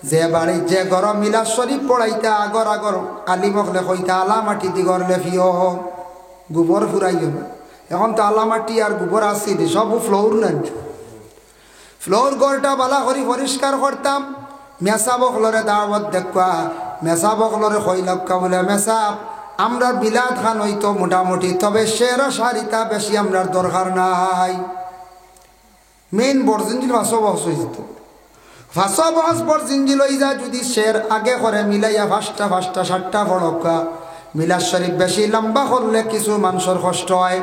যে বাড়ি যে ঘর মিলাদ শরীফ পড়াইতা আগর আগর আলিমকলে কইতা আলা মাটি দি ঘর লেফিও গোবর ফুরাইও না। এখন তো আলা মাটি আর গোবর আসি দি সব ফ্লোর নেন। ফ্লোর ঘরটা বালা করি পরিষ্কার করতাম। মেসাবকলরে দাওয়াত দেখবা, মেসাবকলরে কইলাক্কা বলে মেসাব আমরা বিলাদ খান হইতো মোটামুটি, তবে শেরা সারিতা বেশি আমরার দরকার নাই। মেইন বরজিঞ্জিল ভাষা বহস হয়ে যেত, ভাষা বহস বরজিঞ্জিল হয়ে যায় যদি শের আগে করে মিলাইয়া ফাঁসটা 7টা ফড়কা। মিলাদ শরীফ বেশি লম্বা করলে কিছু মানুষের কষ্ট হয়,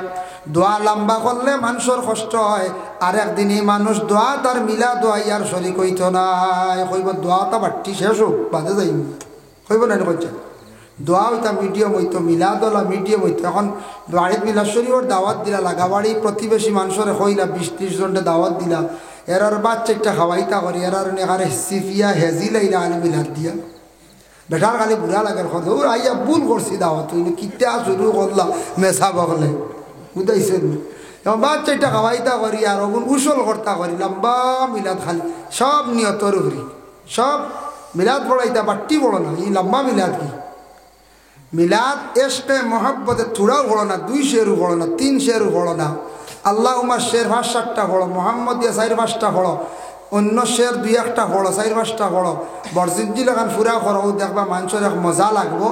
দোয়া লম্বা করলে মানুষের কষ্ট হয়। আর একদিনই মানুষ দোয়া তার মিলা দোয়া ইয়ার শরীক হইত নাই, কইব দোয়াটা বাট্টি শেষ হোক বাদে যাই, কইব না কইছে দোয়া হইতা মিডিয়াম হইতো, মিলাদলা মিডিয়াম হইতো। এখন বাড়ির মিলাদ শরীফের দাওয়াত দিলা, লাগাবাড়ি প্রতিবেশী মানুষের হইলা 20-30 জনটা দাওয়াত দিলা, এরার বাচ্চাটা খাওয়াইতা করি, এরার নেখারে সিফিয়া হেজি লাইলা আলি মিলাদ দিয়া বেটার খালি বুড়া লাগে কথা ও আইয়া ভুল করছি দাওয়াত হইলে কিতা শুরু করলা মেসা বকলে বুঝাইছেন। এবং বাচ্চাটা খাওয়াইতা করি আর ওগুন উসল কর্তা করি লম্বা মিলাদ খালি সব নিয়তর উপরি সব মিলাদ পড়াইতা বাট্টি বড় না, এই লম্বা মিলাদ কি মিলাদ এশকে মোহাব্বতে থোড়াও বড় না, 2 শেরও বড় না, 3 শেরও বড় না। আল্লাহ উমার শের 5-7টা বড়, মোহাম্মদ দিয়া 4-5টা বড়, অন্য শের 2-1টা বড়, 4-5টা বড়। বরজিঞ্জিল এখন ফুরা করো দেখবা মানুষের এক মজা লাগবো।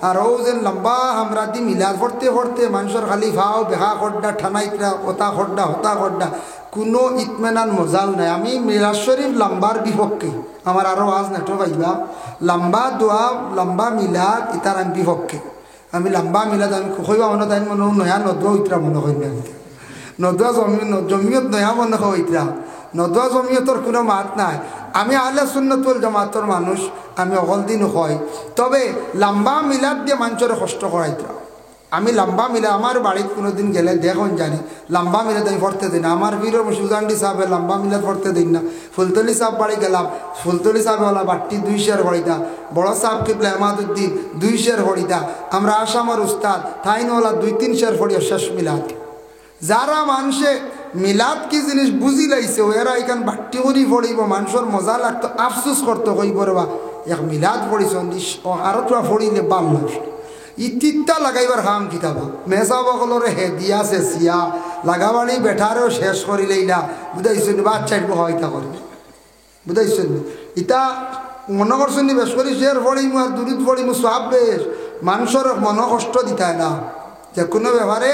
আর ও যেন লম্বা আমরা দি মিলাদ পড়তে পড়তে মানুষের খালি ভাও বেহা খড্ডা ঠানাইতরা ওতা খড্ডা হতা খড্ডা, কোনো ইতমেনান মজাও নাই। আমি মিলাদ শরীফ লম্বার বিপক্ষে, আমার আরও আজ নেটো পাইবা লম্বা দোয়া লম্বা মিলাদ ইতার আমি বিপক্ষে। আমি লম্বা মিলাদ আমি কইবা মনে তাই মনে নয়া নদুয়া হইতরা মনে করি না, নদুয়া জমিয়ত নয়া মনে হইতরা, নদুয়া জমিয়তর কোনো মাত নাই। আমি আহলে সুন্নাত ওয়াল জামাতের মানুষ, আমি অকল দিন হয়, তবে লম্বা মিলাদ দিয়ে মানুষের কষ্ট করাইতরা। আমি লম্বা মিলা আমার বাড়িতে কোনোদিন গেলে দেখুন জানি লম্বা মিলাদ আমি পড়তে দিই না। আমার বীর সুজান্ডি সাহেবের লম্বা মিলাদ পড়তে দিন না। ফুলতলি সাহেব বাড়ি গেলাম, ফুলতলি সাহেবওয়ালা বাট্টি 2 শের হরিতা, বড় সাহেব কিবলা এমাদুদ্দিন 2 শের হরিতা, আমরা আসামের উস্তাদ থাইনওয়ালা 2-3 শের হরিয়া শেষ মিলাদ। যারা মানুষে মিলাদ কি জিনিস বুঝি লাইছে এরা এখান বাট্টি করি পড়িব, মানুষের মজা লাগতো, আফসোস করতো কইব রা এক মিলাদ পড়িস আরো তোরা পড়িলে বাল লাগ ইতিটা লাগাইবার খাম কিতাবা মেসা বকলরে হেদিয়া চেঁচিয়া লাগাবাড়ি বেঠারেও শেষ করিলেই না বুঝাইছেন। বাচ্চাইব হয়তা করি বুঝাইছেন। ইটা মনে করছেন বেশ করি শের পড়িমু আর দূরিত পড়িমু সব বেশ, মানুষের মন কষ্ট দিতায় না, যে কোনো ব্যাপারে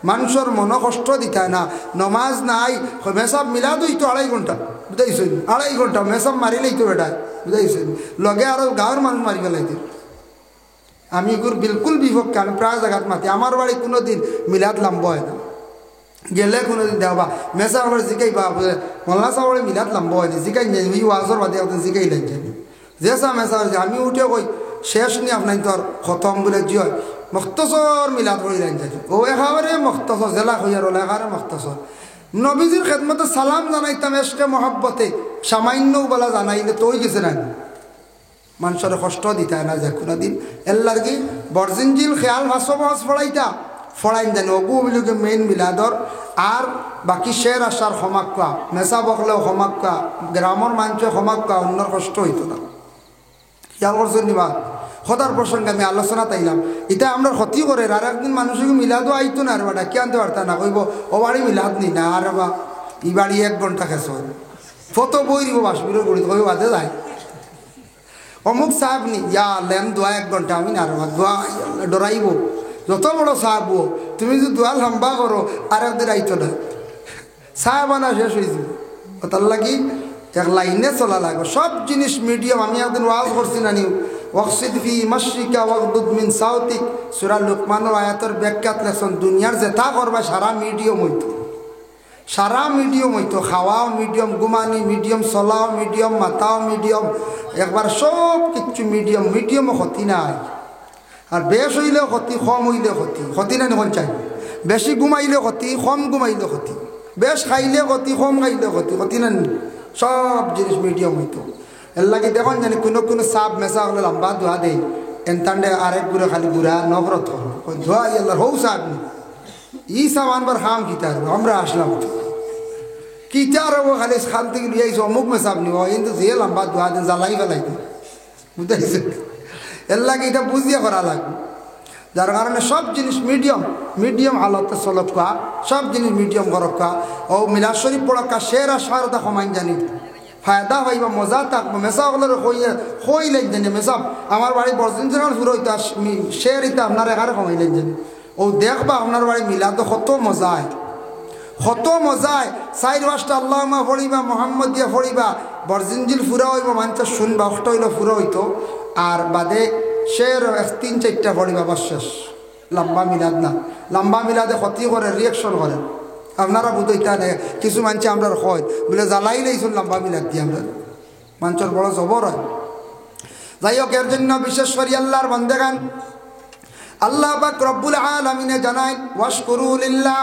মানুষের মন কষ্ট দিতায় না। নমাজ নাই মেসাব মিলাদ হইতো 2.5 ঘন্টা বুঝাইছেন, 2.5 ঘন্টা মেসাব মারিলেই তো বেটায় বুঝাইছেন, লগে আরো গাঁৱৰ মানুষ মারি ফেলাইতে। আমি এগুলো বিলকুল বিপক্ষে, আমি প্রায় জায়গাত মাতি। আমার বাড়ি কোনোদিন মিলাদ লম্বা হয় না, গেলে কোনোদিন দেওয়া মেসা আমার জিকাইবা মল্লা সাহরে মিলাদ লম্বা হয়নি জিকাই ওয়াজর বাদে জিকাই লাগছেন যে সা মেসা আমি উঠে কই শেষ নি আপনার তোর খতম বলে জি হয় মখতসর মিলাদ করে লাগছে ও এখাবারে মখতসর জেলা হইয়ার ওলা এখারে মখতসর নবীজির খেদমতে সালাম জানাইতাম এসকে মহব্বতে সামান্য বলা জানাইলে তো গেছে না মানুষের কষ্ট দিতে না যে কোনো দিন এর লাগি বরজিঞ্জিল খেয়াল ভাষা ভাষ ফড়াইতা ফড়াইন জানি অগু বিলুকে মেইন মিলাদর আর বাকি শের আসার সমাক্কা মেসা বকলেও সমাক্কা গ্রামের মানুষের সমাক্কা অন্যর কষ্ট হইতো না খেয়াল করছেন নিবা সদার প্রসঙ্গে আমি আলোচনা তাইলাম এটা আমরা ক্ষতি করে আর একদিন মানুষকে মিলাদও আইতো না আর বাটা কি আনতে পারতা না কইব ও বাড়ি মিলাদ নি না আর বা ই বাড়ি 1 ঘন্টা খেস ফটো বই দিব বাসবির করি কই বাদে যায় অমুক সাহেব নি যা লেন দোয়া 1 ঘন্টা আমি না দোয়া ডরাইব যত বড় সাহেব তুমি যদি দোয়া লম্বা করো আর একদিন আইতো না সাহেব আনা শেষ হয়েছে তার লাগি এক লাইনে চলা লাগবে সব জিনিস মিডিয়াম আমি একদিন ওয়াজ করছি না নিউ ওয়াকসিদ ফি মাশরিকা ওয়াগদুদ মিন সাউতিক সূরা লুকমানের আয়াতের ব্যাখ্যাত লেখছেন দুনিয়ার যেটা করবা সারা মিডিয়াম হইতো সারা মিডিয়াম হইতো খাওয়াও মিডিয়াম ঘুমানি মিডিয়াম চলাও মিডিয়াম মাতাও মিডিয়াম একবার সব কিছু মিডিয়াম মিডিয়ামও ক্ষতি নাই আর বেশ হইলেও ক্ষতি কম হইলেও ক্ষতি ক্ষতি না নিখন চাই বেশি ঘুমাইলে ক্ষতি কম ঘুমাইলে ক্ষতি বেশ খাইলে ক্ষতি কম খাইলে ক্ষতি ক্ষতি না সব জিনিস মিডিয়াম হইতো এর লাগে দেখুন জানি কোনো কোনো সাপ মেসা হলে লম্বা ধোয়া দেয় এনতান্ডে আরেক গুড়া খালি গুড়া নবরত ধোয়া ইয়াল্লার হৌ সাপ নি ই সাপ আনবার হাম কিতা আমরা আসলাম কিতার হবো খালি খাল থেকে লিয়ে আইসো অমুক মেসাব নিব কিন্তু যে লম্বা দোয়া দিন জ্বালাই ফেলাইতে বুঝতে এর লাগে এটা বুঝিয়ে করা লাগবে যার কারণে সব জিনিস মিডিয়াম হালতে চলকা সব জিনিস মিডিয়াম করকা ও মিলাদ শরীফ পড়কা শের আর সারতা কমাইন জানি ফায়দা হইবা মজা থাকবো মেসা হলে হইলেন জানি মেসাব আমার বাড়ি বর্জিন ফুরো হইতা শের ইতা আপনার এখানে কমাইলেন জানি ও দেখবা আপনার বাড়ি মিলাদ কত মজায় চার পাঁচটা আল্লাহুম্মা পড়িবা মোহাম্মদ দিয়া পড়িবা বর্জিনজিল ফুরা হইব মানুষ শুনবা অষ্ট হইল ফুরা হইতো আর বাদে শের 3-4টা পড়িবা বাস শেষ লম্বা মিলাদ না লম্বা মিলাদে ক্ষতি করে রিয়াকশন করেন আপনারা বুঝইতা নেই কিছু মানুষ আমরা হয় বলে জ্বালাই লাইছুন লম্বা মিলাদ দিয়ে আমরা মানুষের বড় জবর হয় যাই হোক এর জন্য বিশেষ করি আল্লাহর বান্দাগান আল্লাহ পাক রব্বুল আলামিনে জানায় ওয়াশকুরু লিল্লাহ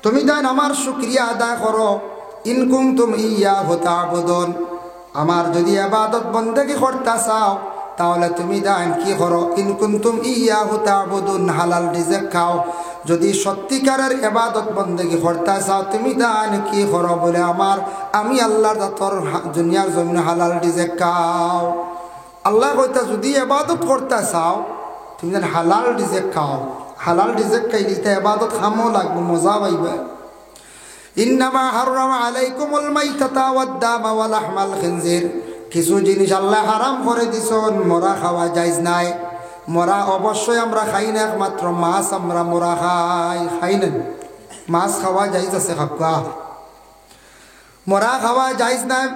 তুমি দেন আমার শুকরিয়া আদায় করো ইন কুনতুম ইয়াহু তা'বুদুন আমার যদি ইবাদত বন্দেগী করতে চাও তাহলে তুমি দেন কি করো ইন কুনতুম ইয়াহু তা'বুদুন হালাল রিজিক খাও যদি সত্যিকারের ইবাদত বন্দেগী করতে চাও তুমি দেন কি করো বলে আমি আল্লাহর জাতর দুনিয়ার জমিনে হালাল রিজিক খাও আল্লাহ কইতা যদি ইবাদত করতে চাও তুমি দেন হালাল রিজিক খাও হালাল রিজিক খাইলে ইবাদত খামো লাগবে মজা পাইবে ইন্নামা হারামা আলাইকুমুল মাইতাতা ওয়াদ-দামা ওয়া লাহমাল খিনজির কিছু জিনিস আল্লাহ হারাম করে দিছেন মরা খাওয়া জায়েজ নাই মরা অবশ্যই আমরা খাই না একমাত্র মাছ আমরা মরা খাই না মাছ খাওয়া জায়েজ আছে খাওয়া মরা খাওয়া জায়েজ নাই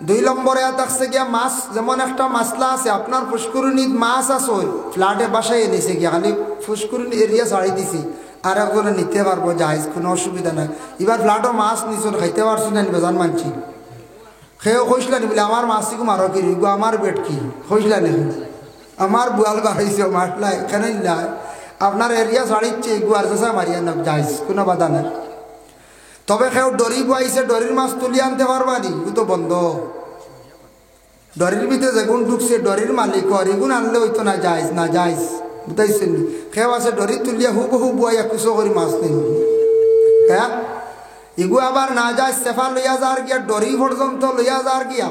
2 নম্বরে থাকছে গিয়া মাছ যেমন একটা মাছলা আছে আপনার ফুসকুরুনিত মাছ আছে ফ্ল্যাটে বাসায় এনেছে গিয়া খালি ফুসকুরুনি এরিয়া ছাড়ি দিছি আর একজনে নিতে পারবো জায়েজ কোনো অসুবিধা নাই এবার ফ্ল্যাটও মাছ নিছুন খাইতে পারছি না বেজান মানছি খেয়েও খসলা নি বলে আমার মাছটিকে মারো কি গো আমার বেট কি খসলা নি আমার বুয়াল বাড়াইছে মারলা এখানে নাই আপনার এরিয়া ছাড়িচ্ছে গুয়ার চেষা মারিয়া না জায়েজ কোনো বাধা নাই তবে কেউ ডরি বইছে ডরির মাছ তুলি আনতে পারবা নি ও তো বন্ধ ডরির ভিতরে যেগুন ঢুকছে ডরির মালিক এগুন আনলে হইতো না যাইজ বুঝাইছেন কেউ আছে ডরি তুলিয়া হুবহু বইয়া কুচো করে মাছ নেই হ্যাঁ এগু আবার না যায় সেফা লইয়া যার গিয়া ডরি পর্যন্ত লইয়া যার গিয়া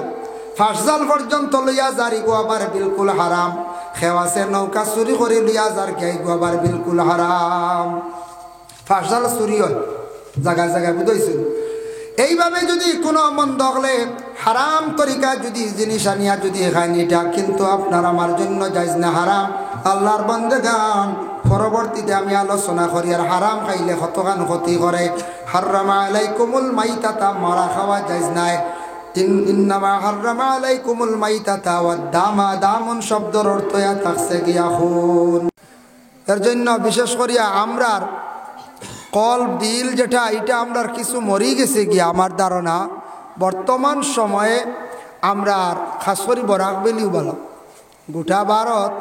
ফাঁসজাল পর্যন্ত লইয়া যার এগু আবার বিলকুল হারাম কেউ আছে নৌকা চুরি করে লইয়া যার গিয়া এগু আবার বিলকুল হারাম ফাঁসজাল চুরি হয় জায়গায় জায়গায় বুঝাইছেন এইভাবে যদি কোনো মন্দ হলে হারাম তরিকা যদি জিনিস আনিয়া যদি খায়নি এটা কিন্তু আপনার আমার জন্য জায়েজ না হারাম আল্লাহর বান্দাগান পরবর্তীতে আমি আলোচনা করি আর হারাম খাইলে কতখান ক্ষতি করে হারামা আলাইকুমুল মাইতাতা মারা খাওয়া জায়েজ নাই ইন্নামা হারামা আলাইকুমুল মাইতাতা ওয়াদ-দামা দামুন শব্দের অর্থ থাকছে গিয়া খুন এর জন্য বিশেষ করিয়া আমরার কলব দিল যেটা এটা আমরা কিছু মরি গেছে গিয়া আমার ধারণা বর্তমান সময়ে আমরা খাস করি বরাক বেলিওয়ালা গোটা ভারত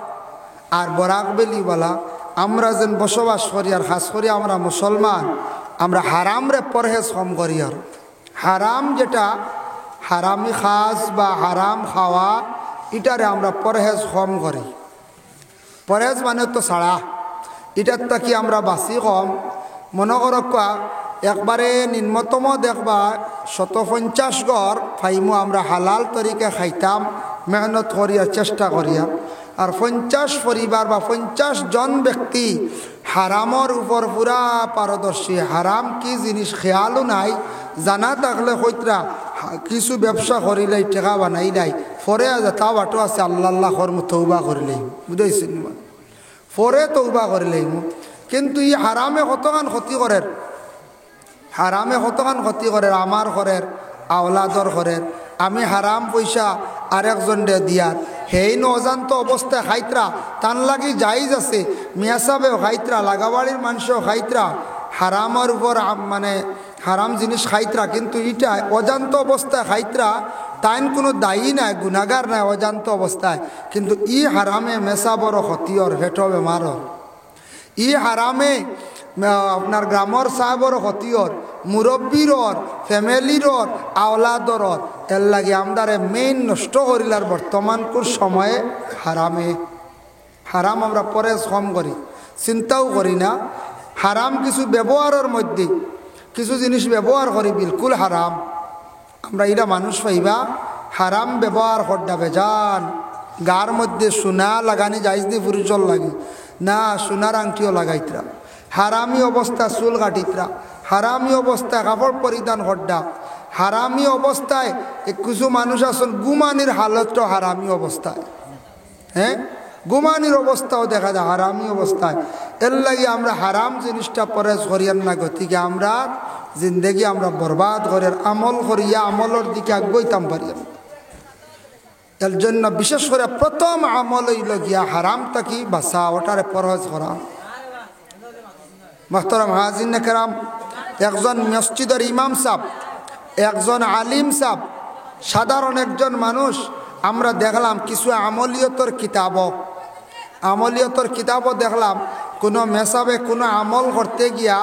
আর বরাক বেলিওয়ালা আমরা যেন বসবাস করি আর খাস করি আমরা মুসলমান আমরা হারাম রে পরহেজ কম করি আর হারাম যেটা হারামি খাস বা হারাম খাওয়া এটারে আমরা পরহেজ কম করি পরহেজ মানে তো ছাড়া এটার তাকি আমরা বাঁচি কম মনে করকা একবারে নিম্নতম দেখবা 150 ঘর ফাইমো আমরা হালাল তরিকা খাইতাম মেহনত করিয়া চেষ্টা করিয়া আর 50 পরিবার বা 50 জন ব্যক্তি হারামর উপর পুরা পারদর্শী হারাম কি জিনিস খেয়ালও নাই জানা থাকলে হইতরা কিছু ব্যবসা করিলাই টাকা বানাই নাই পরে তা বাটো আছে আল্লাহ কর্ম তৌবা করিলেই বুঝাইছেন পরে তৌবা করিলেই কিন্তু ই হারামে কতখান ক্ষতি করে হারামে কতখান ক্ষতি করে আমার ঘরের আওলাদর ঘরের আমি হারাম পয়সা আরেকজন দিয়ার হেই অজান্ত অবস্থায় খাইতরা তান লাগি জায়েজ আছে মিয়া সাহেবেও খাইতরা লাগাবাড়ির মানুষও খাইতরা হারামের উপর মানে হারাম জিনিস খাইতরা কিন্তু ইটা অজান্ত অবস্থায় খাইতরা তাইন কোনো দায়ী নাই গুনাগার নাই অজান্ত অবস্থায় কিন্তু ই হারামে মেসা বড় ক্ষতির হেঁট বেমারর ই হারামে আপনার গ্রামর সাহেবর ক্ষতির মুরব্বীর ফ্যামিলির আওলাদর এর লাগে আমদারে মেইন নষ্ট করিলার বর্তমান সময়ে হারামে হারাম আমরা পরে কম করি চিন্তাও করি না হারাম কিছু ব্যবহারের মধ্যে কিছু জিনিস ব্যবহার করি বিলকুল হারাম আমরা এরা মানুষ পাইবা হারাম ব্যবহার করডা বেজান গার মধ্যে সোনা লাগানি যাইজনি ফুরিচল লাগে না সোনার আংটিও লাগাইতরা হারামি অবস্থা চুল কাটিতরা হারামি অবস্থায় কাপড় পরিধান করডা হারামি অবস্থায় কিছু মানুষ আসল গুমানির হালতটা হারামি অবস্থায় হ্যাঁ গুমানির অবস্থাও দেখা যায় হারামি অবস্থায় এর লাগে আমরা হারাম জিনিসটা পরেজ করিয়ান না গতিকে আমরা জিন্দগি আমরা বরবাদ করিয়ার আমল করিয়া আমলের দিকে আগাইতাম পারিয়াম এর জন্য বিশেষ করে প্রথম আমল হইল গিয়া হারাম থাকি বাসা ওটারে পরহেজ করা মোহতরম হাজির কেরাম একজন মসজিদের ইমাম সাহেব একজন আলিম সাহেব সাধারণ একজন মানুষ আমরা দেখলাম কিছু আমলিয়তর কিতাবও দেখলাম কোনো মেসাবে কোনো আমল করতে গিয়া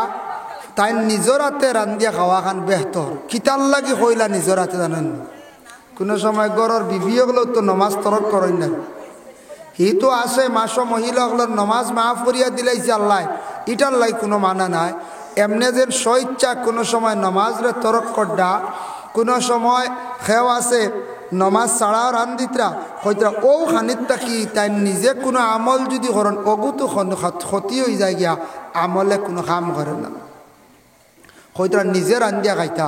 তাই নিজের হাতে রান্ধিয়া খাওয়া খান বেহতর কিতার লাগি হইলা নিজের হাতে জানেন কোনো সময় গড়ের বিবিও তো নমাজ তরক করেন না হি তো আসে মাস মহিলাগুলোর নমাজ মাফ করিয়া দিলাইছে আল্লাহ ইটার লাই কোনো মানা নাই এমনি যে স্বইচ্ছা কোনো সময় নমাজরে তরক করডা কোনো সময় খেও আছে নমাজ ছাড়াও রান্ধিতরা হয়তো ও খানিত থাকি তাই নিজে কোনো আমল যদি করেন অগু তো ক্ষতি হয়ে যায় গিয়া আমলে কোনো কাম করে না হয়তো নিজে রান্ধিয়া খাইতা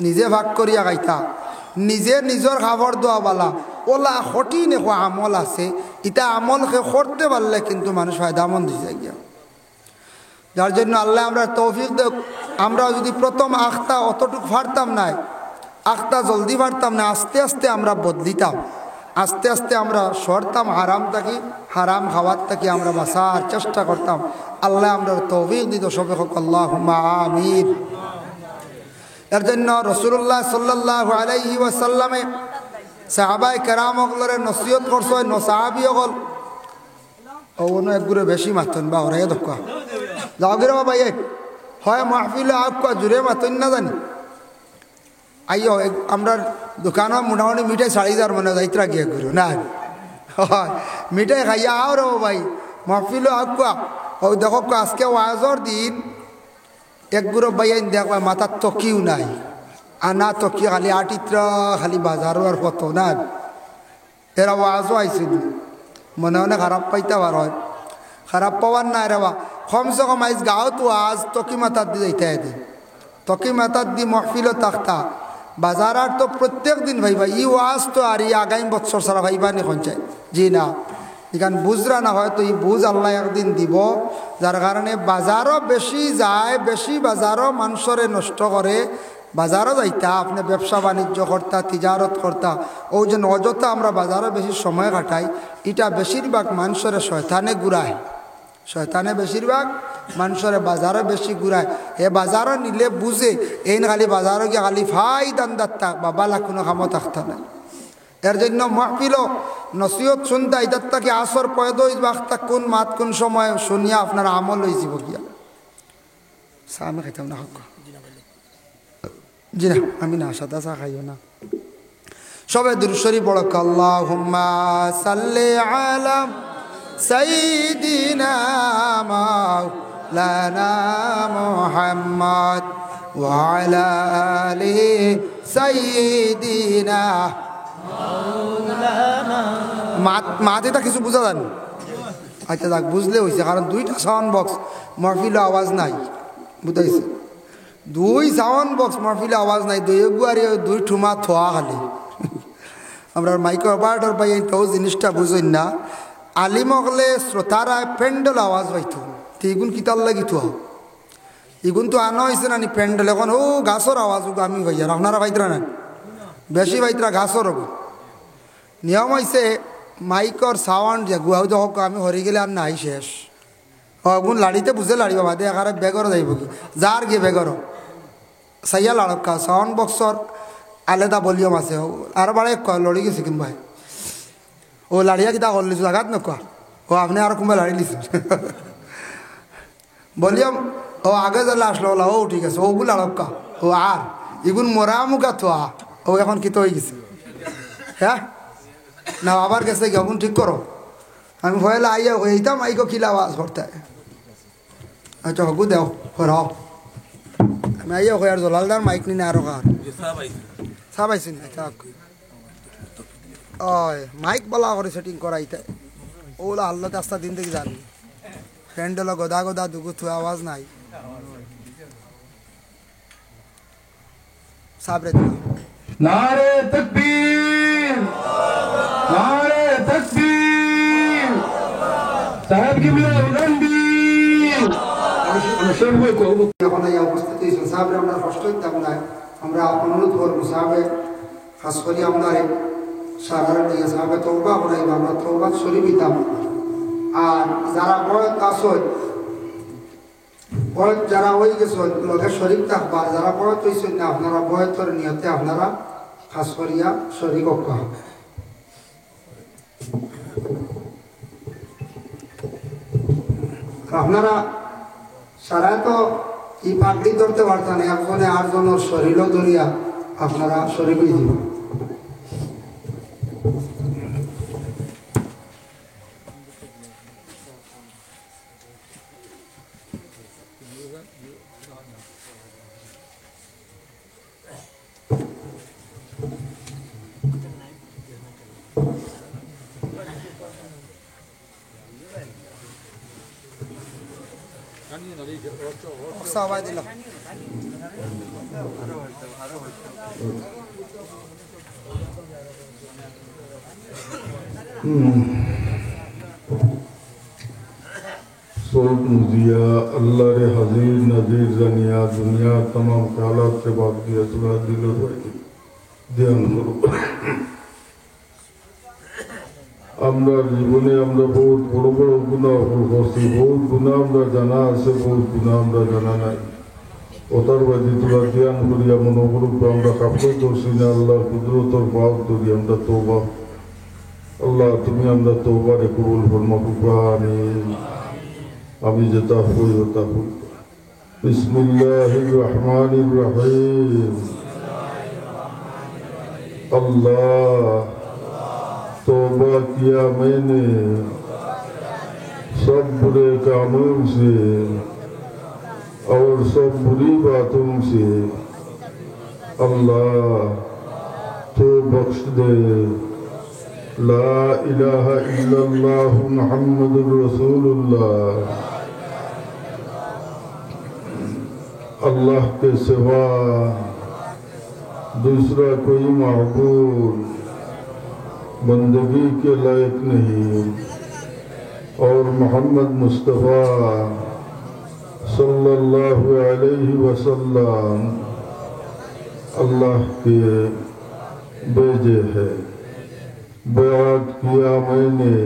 নিজে ভাগ করিয়া খাইতা নিজে নিজের খাবার দোয়া বালা ওলা কঠিন এক আমল আছে ইটা আমলকে করতে পারলে কিন্তু মানুষ ফায়দামন্দ হয়ে যায় গিয়া যার জন্য আল্লাহ আমরা তৌফিক দেখ আমরা যদি প্রথম আখতা অতটুকু পারতাম না আখতা জলদি পারতাম না আস্তে আস্তে আমরা বদলিতাম আস্তে আস্তে আমরা সরতাম হারাম থাকি হারাম খাওয়ার থাকি আমরা বাঁচার চেষ্টা করতাম আল্লাহ আমরা তৌফিক দিত সবে হোক আল্লাহুম্মা আমিন এর জন্য রাসূলুল্লাহ সাল্লাল্লাহু আলাইহি ওয়াসাল্লামে সাহাবায়ে কেরাম ওগুলোরে নসিহত করছে নসাহাবী ওগুল ওনো একগুলো বেশি মাতন বা ওরে দক্কা যাও গিরে বাবা এক হয় মাহফিলে আপকা জুড়ে মাতন না জানি আইও আমরা দোকানে মোটামুটি মিঠাই 4000 মানে যাইত্রা গিয়ে করো না হয় মিঠাই খাইয়া আও রে ভাই মাহফিলে আপকা ও দেখো আজকে ওয়াজর দিন এক গুরো বাইন দেখো মাথার তকিও নাই আনা তকি খালি আটিত্রা খালি বাজারও আর কত না এরা ওয়াজও আইছিল মনে মনে খারাপ পাইতে পার হয় খারাপ পাওয়ার না রে বা কমসে কম আইস গাও তো আজ তকি মাথার দি যাইতে দিন তকি মাথার দি মহফিলও থাকতা বাজার আর তো প্রত্যেক দিন ভাইবা ই ওয়াজ তো আর ই আগামী বছর সারা ভাইবা নি সঞ্চয় জি না এখান বুঝরা না হয় তো এই বুঝ আল্লাহ একদিন দিব যার কারণে বাজারও বেশি যায় বেশি বাজারও মানুষরে নষ্ট করে বাজারও যাইতা আপনি ব্যবসা বাণিজ্য করতা তিজারত করতা ও যে অযথা আমরা বাজারও বেশি সময় কাটাই এটা বেশিরভাগ মানুষরে শয়তানে ঘুরায় শয়তানে বেশিরভাগ মানুষরে বাজারও বেশি ঘুরায় এ বাজারও নিলে বুঝে এই খালি বাজারও গিয়ে খালি ফাই দান্দার থাক বাবালা কোনো কামও থাকতা না এর জন্য মাহফিল নসিহত শুনতা ইদার তাকে আসর পয়দ বাখতা কোন মাত কোন সময় শুনিয়া আপনার আমল হয়ে যাব গিয়া আমি খাইতাম না হক জি না আমি না সাদা চা খাইও না সবে দুরূদ শরীফ পড়ো আল্লাহুম্মা সাল্লি আলা সাইয়্যিদিনা মাওলানা মুহাম্মদ ওয়া আলা আলি সাইয়্যিদিনা মাতে তা কিছু বুঝা যান আচ্ছা যাক বুঝলে হয়েছে কারণ দুইটা সাউন্ড বক্স মাহফিলে আওয়াজ নাই বুঝাইছে দুই সাউন্ড বক্স মাহফিলে আওয়াজ নাই দুই ঠুমা থোয়া খালি আমরা মাইক্রো অপারেটর পাই তো জিনিসটা বুঝেন না আলিমকলে শ্রোতারা প্যান্ডেল আওয়াজ পাইতো এগুন কিতার লাগি থোয়া এগুন তো আনা হয়েছে না প্যান্ডেল এখন ও গাছর আওয়াজ আমি ভাইয়ার আপনারা ভাইতরা না বেশি ভাইতরা গাছর হব নিয়ম হয়েছে মাইকর সাউন্ড যে গুয়াও তো হোক আমি হরি গেলে আর নাই শেষ গুণ লাড়িতে বুঝে লাড়িব বাদে এখানে বেগর যাইব কি যার গিয়ে বেগর সাইয়া লাড়কা সাউন্ড বক্সর আলাদা ভলিউম আছে আর বাড়ে লড়ি গেছে কিংবা ও লাড়িয়া কিতা করলিস জাগাত নকা ও আপনি আর কোনবা লাড়ি লিছেন ভলিউম ও আগে যালে আসলো ওলা ও ঠিক আছে ওগুলো লাড়কা ও আর এগুন মোরা মুখা থোয়া ও এখন কিতো হয়ে গেছে হ্যাঁ না আবার গেছে কি এখন ঠিক করো আমি ভয়লা আইয়া এইতাম আইকো কিলা আওয়াজ করতে আচ্ছা হকু দেও করাও আমি আইয়া হয়ে আর জলালদার মাইক নিনে আরো কার সাবাইছেন না থাক ওই মাইক বলা করে সেটিং করাইতে ওলা আল্লাহ রাস্তা দিন থেকে জানি হ্যান্ডেল গদা গদা দুগু থু আওয়াজ নাই সাবরে নারে তাকবীর নারে তাকবীর সাহেব কি বলে রন্ডি আমি সব কইব এখন এই উপস্থিত হয়েছেন সাবরে আমরা কষ্ট হইতাম না আমরা অনুরোধ করবো সাবে খাস করে আপনার সারার নিয়ে সাবে তৌবা করাইব আমরা তৌবা শরীফ হইতাম আর যারা বয়স আসল বয়স যারা হয়ে গেছে লোকের শরীফ থাকবার যারা বয়স হয়েছেন না আপনারা বয়সের নিয়তে আপনারা খাস করিয়া শরীফ অক্কা হবে আপনারা সারা তো কি পাগড়ি ধরতে পারতেন একজনে আটজনের শরীরও ধরিয়া আপনারা শরীর দিব সবাই দিল सोच मुजिया अल्लाह रे हजीर नजीर जनिया दुनिया तमाम ख्यालात से बात की असला दिल ध्यान करो আমরা জীবনে আমরা বহুত বড় বড় গুনাহ করছি বহুত গুনাহ আমরা জানা আছে বহুত গুনাহ আমরা জানা নাই ওটার বাদে তোরা ধ্যান করিয়া মনোগ্রুপ আমরা কাপড় করছি না আল্লাহ কুদরতর পাওয়ার ধরি আমরা তওবা আল্লাহ তুমি আমরা তওবারে কবুল ফরমাও আমিন আমি যেটা হই ওটা হই বিসমিল্লাহির রহমানির রহিম अल्लाह तौबा किया मैंने सब बुरे कामों से और सब बुरी बातों से अल्लाह तो बख्श दे ला इलाहा इल्लल्लाह मुहम्मदुर रसूलुल्लाह अल्लाह के सिवा दूसरा कोई माबूद बंदगी के लायक नहीं और मोहम्मद मुस्तफ़ा सल्लल्लाहु अलैहि वसल्लम अल्लाह के भेजे है बैत किया मैंने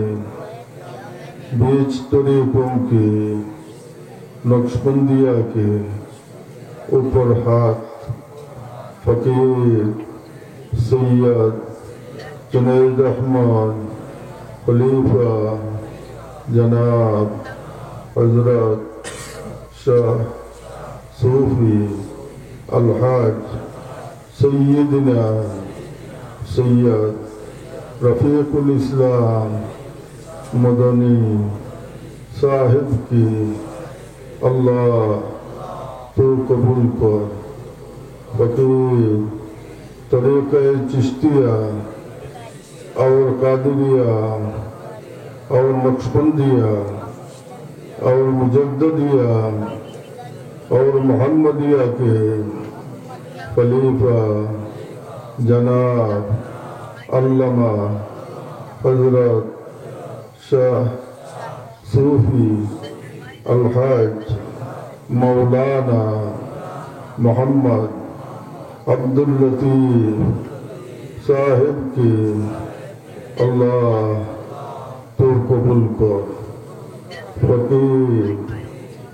बीच तरीकों के नक्शबंदिया के ऊपर हाथ फकीर सैयद जुनैद अहमद खलीफा जनाब हजरत शाह सूफी अलहाज सैयदना सैयद रफ़ीकुल इस्लाम मदनी साहिब की अल्लाह तो कबूल कर फकीर तरीक़े चिश्तिया और कादिरिया और नक्शबंदिया और मुजद्दिदिया और मोहम्मदिया के खलीफा जनाब अल्लामा हजरत शाह सूफी अलहाज मौलाना मोहम्मद अब्दुल लतीफ़ साहिब की अल्लाह तो कबूल कर फकीर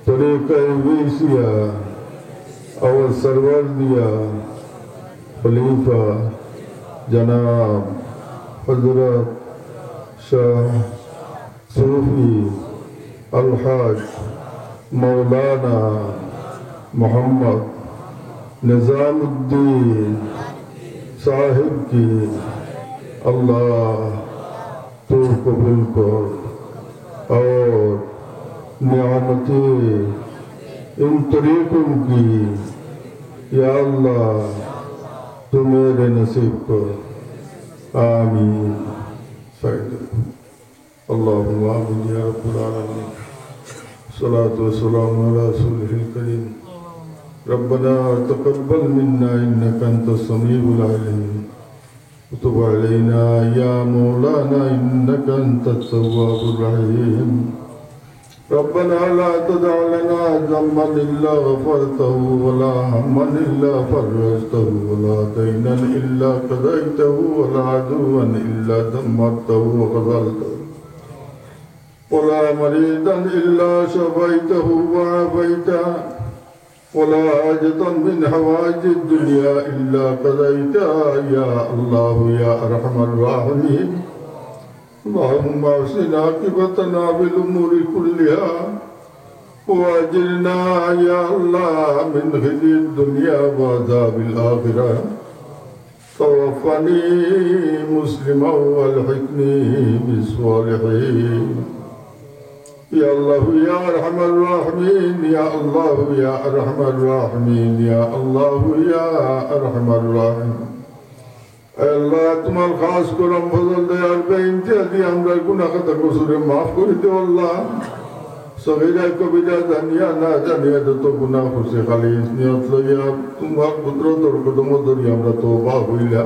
तरीक़े वैसिया और सरवर दिया खलीफा जनाब हजरत शाह सूफी अलहाज मौलाना मोहम्मद निज़ामुद्दीन साहिब की अल्लाह तो कबूल कर और नियामतें इन तरीकों की या अल्लाह तो मेरे नसीब को आमीन अल्लाहुम्मा आमीन या रब्बल आलमीन सलातु वस्सलामु अला रसूलिल करीम रब्बना तक़ब्बल मिन्ना इन्नका अंतस समीउल अलीम वतुब अलैना या मौलाना इन्नका अंतत तव्वाबुर रहीम रब्बना ला तदअ लना ज़म्बन इल्ला गफ़रतहु वला हम्मन इल्ला फ़रजतहु वला दयनन इल्ला क़ज़यतहु वला अदुव्वन इल्ला दम्मरतहु व क़ज़लतहु वला मरीदन इल्ला शफ़यतहु व आफ़यतहु वला हाजतन मिन हवाइजिद दुनिया इल्ला क़ज़यतहा या अल्लाह या अरहमर राहिमीन अल्लाहुम्मा अहसिन आक़िबतना फिल उमूरि कुल्लिहा वअजिरना या अल्लाह मिन ख़िज़्यिद दुनिया व अज़ाबिल आख़िरह तवफ़्फ़नी मुस्लिमन वअल्हिक़नी बिस्सालिहीन या अल्लाह या अरहमर राहिमीन या अल्लाह या अरहमर राहिमीन या अल्लाह या अरहमर राहिमीन अल्लाह तुम्हार खास करम फजल दयाल बेइंतहाई हमरा गुनाह खता कसूरे माफ करे दो अल्लाह सगीरा कबीरा जानिया ना जानिया तो गुनाह से खाली नियत लइया तुम्हार कुदरत और कदम धरि हमरा तौबा हইলা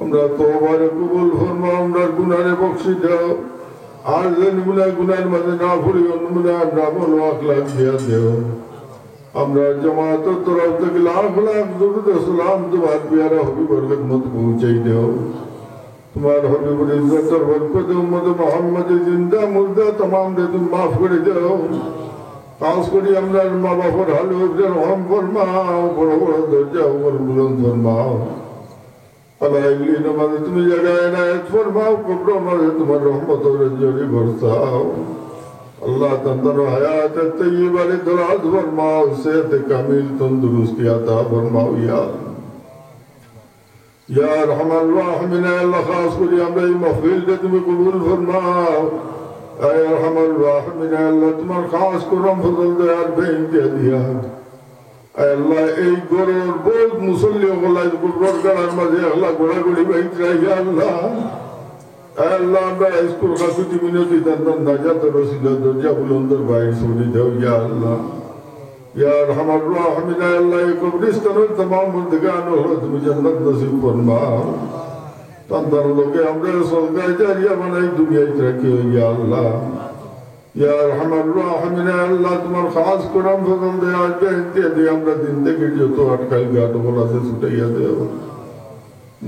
हमरा तौबारे कबूल फरमाओ हमरा गुनाहे बख्शि दाओ আর যেন গুনার মাঝে না পড়ি অন্য আমরা বলো আখলাক দিয়া দেও আমরা জামাতের তরফ থেকে লাখ লাখ দুরুদ সালাম তোমার প্যারা হবিবের খিদমত পৌঁছাই দেও তোমার হবিবের ইজ্জতের বরকতে উম্মত মুহাম্মদ জিন্দা মুর্দা तमाम রে তুমি maaf করে দাও খাস করে আমরা মা বাবার হাল রহম ফরমাও বড় বড় দরজা উপর বুলন্দ ফরমাও अल्लाह इल्ली नमाज़ तुम्हें जगह इनायत फरमाओ कब्रों में तुम्हारे रहमत और रज़्क़ बरसाओ अल्लाह तंदर हयात तय्यबा ले दराज फरमाओ सेहत कामिल तंदुरुस्ती अता फरमाओ या रहमान राहिमीन अल्लाह खास कर हमरा ई महफिल के तुम्हें कबूल फरमाओ ऐ रहमान राहिमीन अल्लाह तुम्हार खास करम फजल दयाल बेइंतहा अल्लाह এই গরুর বহুত মুসল্লি ওগুলা গরুর গাড়ার মাঝে আল্লাহ গোড়াগড়ি বাইত রাখা আল্লাহ আল্লাহ আমরা স্কুল কাছে মিনতি দান নাজাত রসিলা দরজা বুলন্দর বাইরে সুনি দাও ইয়া আল্লাহ ইয়া রহমান রাহিমিন আল্লাহ এই কবরস্থানের तमाम বন্দগান হলো তুমি জান্নাত নসিব ফরমাও তান্দার লোকে আমরা সরকার জারিয়া বানাই দুনিয়ায় রাখি ইয়া আল্লাহ या रहमान राहिमीन अल्लाह तुम्हार खास करम फजल दे आज बेइंतहाई আমরা जिंदगी যত আটকাল গাট বলা আছে ছুটাইয়া দাও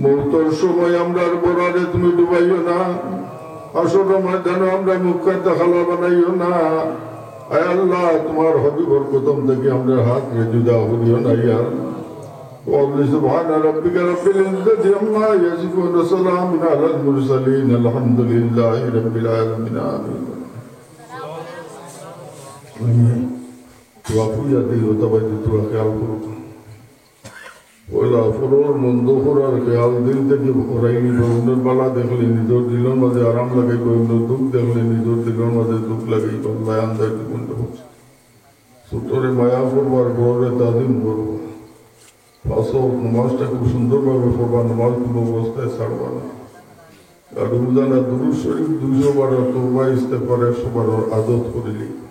মওতের সময় আমরা বরারে তুমি ডুবাইও না আসরের ময়দানে আমরা মুখে দেখালা বানাইও না আয় আল্লাহ তোমার হবিবর কদম থেকে আমরা হাত রে জুদা করিও না ইয়া وقل سبحان ربك رب العزة عما يصفون وسلام على المرسلين الحمد لله رب العالمين آمين Tuaku jadi otak itu tuak khayal kuruk. Olah furor mundo furar khayal dil teki orang ini berunder bala dekhle nidor dilon maze aram lagi berunder duk dekhle nidor dilon maze duk lagi Allah andar di mundo. Sutore maya furbar gore tadim guru. Paso namaz ta kusundor babe furbar namaz kulo bosta sarwana. Adumzana durus sharif 200 bar toba istighfar 100 bar adat korili.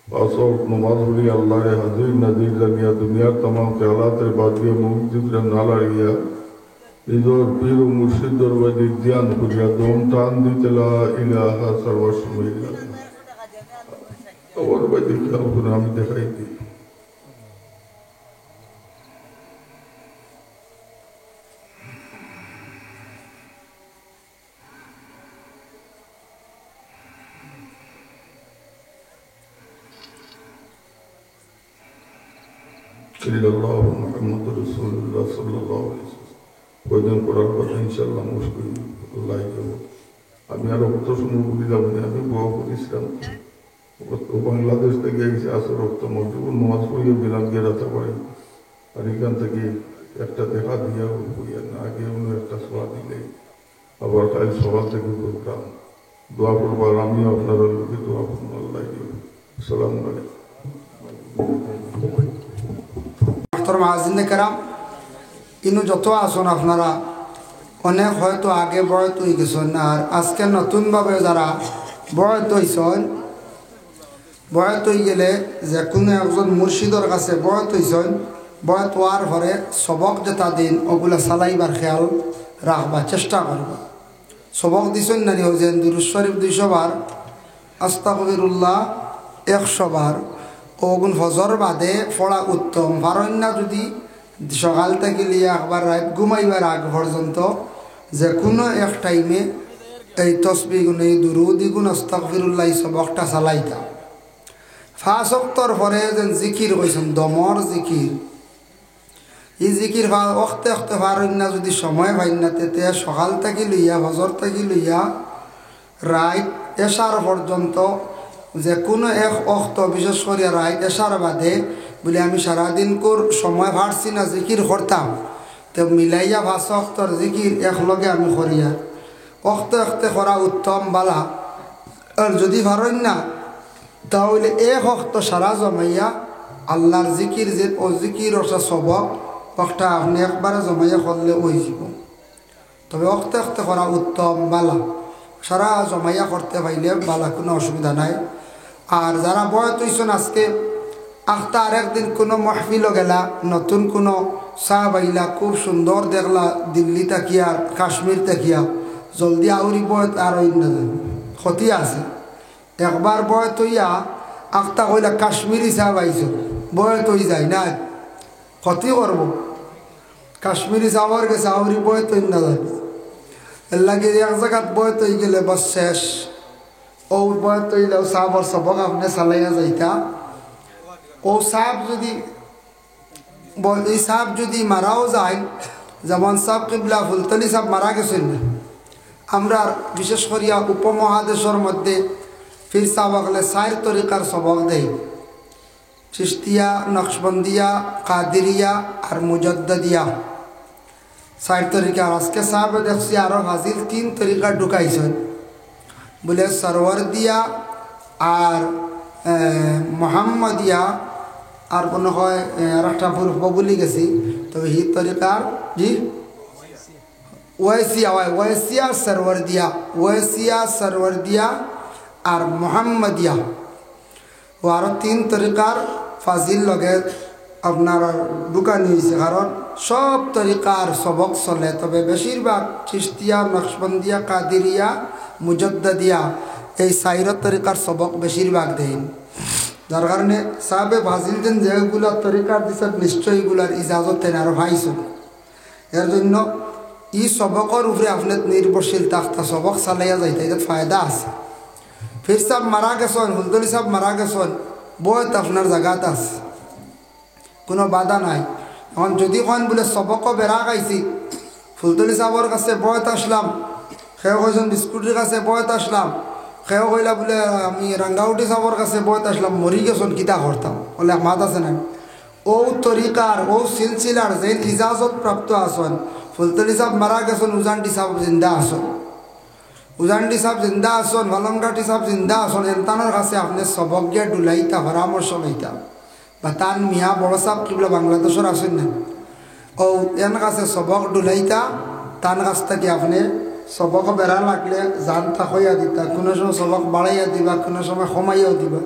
पासों नमाज पढ़ी अल्लाह ने हज़ीर नज़ीर जनिया दुनिया तमाम ख्यालात बादिया मुक्तिद नाला लिया इधर पीर मुर्शिद और वजी ध्यान कुरिया दोम टान दी चला इलाहा सर्वस्मिला और वजी क्या गुनाह दिखाई दी Sallallahu Muhammad Rasulullah Sallallahu Alaihi Wasallam. Koydan Quran pata inşallah mushkil Allah yabo. Ami aro kotto suno buli damne ami boa kudisram. O Bangladesh থেকে এসে আসর রক্ত মজবুর নামাজ পড়িয়ে বিলাম গিয়ে রাতে পড়ে আর এখান থেকে একটা দেখা দিয়ে হইয়া না আগে অন্য একটা সোয়া দিলে আবার কাল সকাল থেকে প্রোগ্রাম দোয়া করবার আমি আপনারা লোকে দোয়া করুন আল্লাহ আসসালামু আলাইকুম محترم عزيزنا الكرام ইনু যত আসুন আপনারা অনেক হয়তো আগে বয়ত হয়ে গেছেন, আর আজকে নতুনভাবে যারা বয়ত হয়েছেন, বয়ত হয়ে গেলে যে কোনো একজন মুর্শিদর কাছে বয়ত হয়েছেন, বয়ত হওয়ার পরে সবক যেটা দিন ওগুলা চালাইবার খেয়াল রাখবা, চেষ্টা করবা। সবক দিছেন না হয়েছেন দুরূদ শরীফ 200 বার, আস্তাগফিরুল্লাহ 100 বার, ওগুন ফজর বাদে পড়া উত্তম। পারেন না যদি সকাল থেকে লিয়ে একবার রাত ঘুমাইবার আগ পর্যন্ত যে কোনো এক টাইমে এই তসবিহ গুণ, এই দুরূদ গুণ, আস্তাগফিরুল্লাহ সবকটা চালাইতা। 5 ওয়াক্তর পরে যেন জিকির কইছেন, দমর জিকির, এই জিকির অক্তে অক্তে পারেন না যদি সময় পাইন না, তেতে সকাল থেকে লইয়া ফজর থেকে লইয়া রাত এশার পর্যন্ত যে কোনো এক অক্ত, বিশেষ করে রাত এশার বাদে বলে আমি সারাদিন সময় পারছি না জিকির করতাম, তো মিলাইয়া 5 ওয়াক্তর জিকির একলগে আমি করিয়া অক্তে অক্তে করা উত্তম বালা। আর যদি পারেন না তাহলে এক অক্ত সারা জমাইয়া আল্লাহর জিকির যে ও জিকির ওটা সবক একটা আপনি একবারে জমাইয়া করলে ওই যাব। তবে অক্তে অক্তে করা উত্তম বালা, সারা জমাইয়া করতে পাইলে বালা, কোনো অসুবিধা নাই। আর যারা বয়স হইছেন আজকে আখতা আরেকদিন কোনো মাহফিলও গেলা, নতুন কোনো চাহ বাইলা, খুব সুন্দর দেখলা দিল্লি তাকিয়া কাশ্মীর তাকিয়া, জলদি আউরি বয়স আর ক্ষতি আছে। একবার বয়স হইয়া আখতা কইলা কাশ্মীরি চাহ পাইছ, বয়স হয়ে যায় না, ক্ষতি করব। কাশ্মীরি চাওয়ার গেছে আউরি বয়স হই না যায়, এর লাগে এক জায়গাত বয়স হয়ে গেলে বস শেষ। ও বয়স হইলেও চাহর সবক আপনি চালাইয়া যাইতা। ও সাপ যদি এই সাপ যদি মারাও যায়, যেমন সাপ কিবলা ফুলতলি সাপ মারা গেছেন, আমরা বিশেষ করিয়া উপমহাদেশের মধ্যে ফির সাহলে 4 তরিকার সবক দেয়, চিশতিয়া, নকশবন্দিয়া, কাদিরিয়া আর মুজদ্দিয়া, 4 তরিকা। আজকে সাহেব দেখছি আরো হাজির 3 তরিকা ঢুকাইছেন, বলে সরওয়ারদিয়া আর মোহাম্মদিয়া, আর কোনো হয় আর একটা বলি গেছি, তবে হি তরিকার জি ওয়েসিয়া সরওয়ারদিয়া, ওয়েসিয়া সরওয়ারদিয়া আর মোহাম্মদিয়া, ও আরও 3 তরিকার ফাজিল লগে আপনার দোকানি হয়েছে। কারণ সব তরিকার সবক চলে, তবে বেশিরভাগ চিশতিয়া, নকশবন্দিয়া, কাদিরিয়া, মুজদ্দিয়া এই 4 তরিকার সবক বেশিরভাগ দেন। যার কারণে সাহেবে ফাজিল দেন যেগুলো তরিকার দিছে নিশ্চয়ই এগুলার ইজাজত দেন আর ভাইছেন। এর জন্য ই সবকর উপরে আপনার নির্ভরশীল থাকতা, সবক চালাইয়া যাইতে এটা ফায়দা আছে। ফির সাহেব মারা গেছেন, হুলদলি সাহেব মারা গেছেন, বয়স আপনার জায়গাত আছে, কোনো বাধা নাই। এখন যদি কন বলে সবক বেড়া গাইছি, ফুলতলি সাহেবের কাছে বয়স আসলাম, সেও কইছেন বিস্কুটের কাছে বয়স আসলাম, সেও কইলা বলে আমি রাঙ্গাউটি সাহেবের কাছে বয়স আসলাম, মরি গেছেন কিতা করতাম, বলে মাত আছে না। ও তরিকার ও সিলসিলার যে ইজাজত প্রাপ্ত আসন, ফুলতলি সাহেব মারা গেছেন, উজানটি সাহেব জিন্দা আসন, উজানটি সাহেব জিন্দা আসন, ভালংঘাটি সাহেব জিন্দা আসন, এনতানোর কাছে আপনি সবক গিয়া ডুলাইতা, পরামর্শ লইতা। বা তান মিয়া বড় সাহেব কিবলা বাংলাদেশের আসেন না, ও এন কাছে সবক ডুলাইতা, তান কাছ থেকে আপনি সবক বেড়া লাগলে জান থাকইয়া দিতা, কোনো সময় সবক বাড়াইয়া দিবা, কোনো সময় কমাইয়াও দিবা।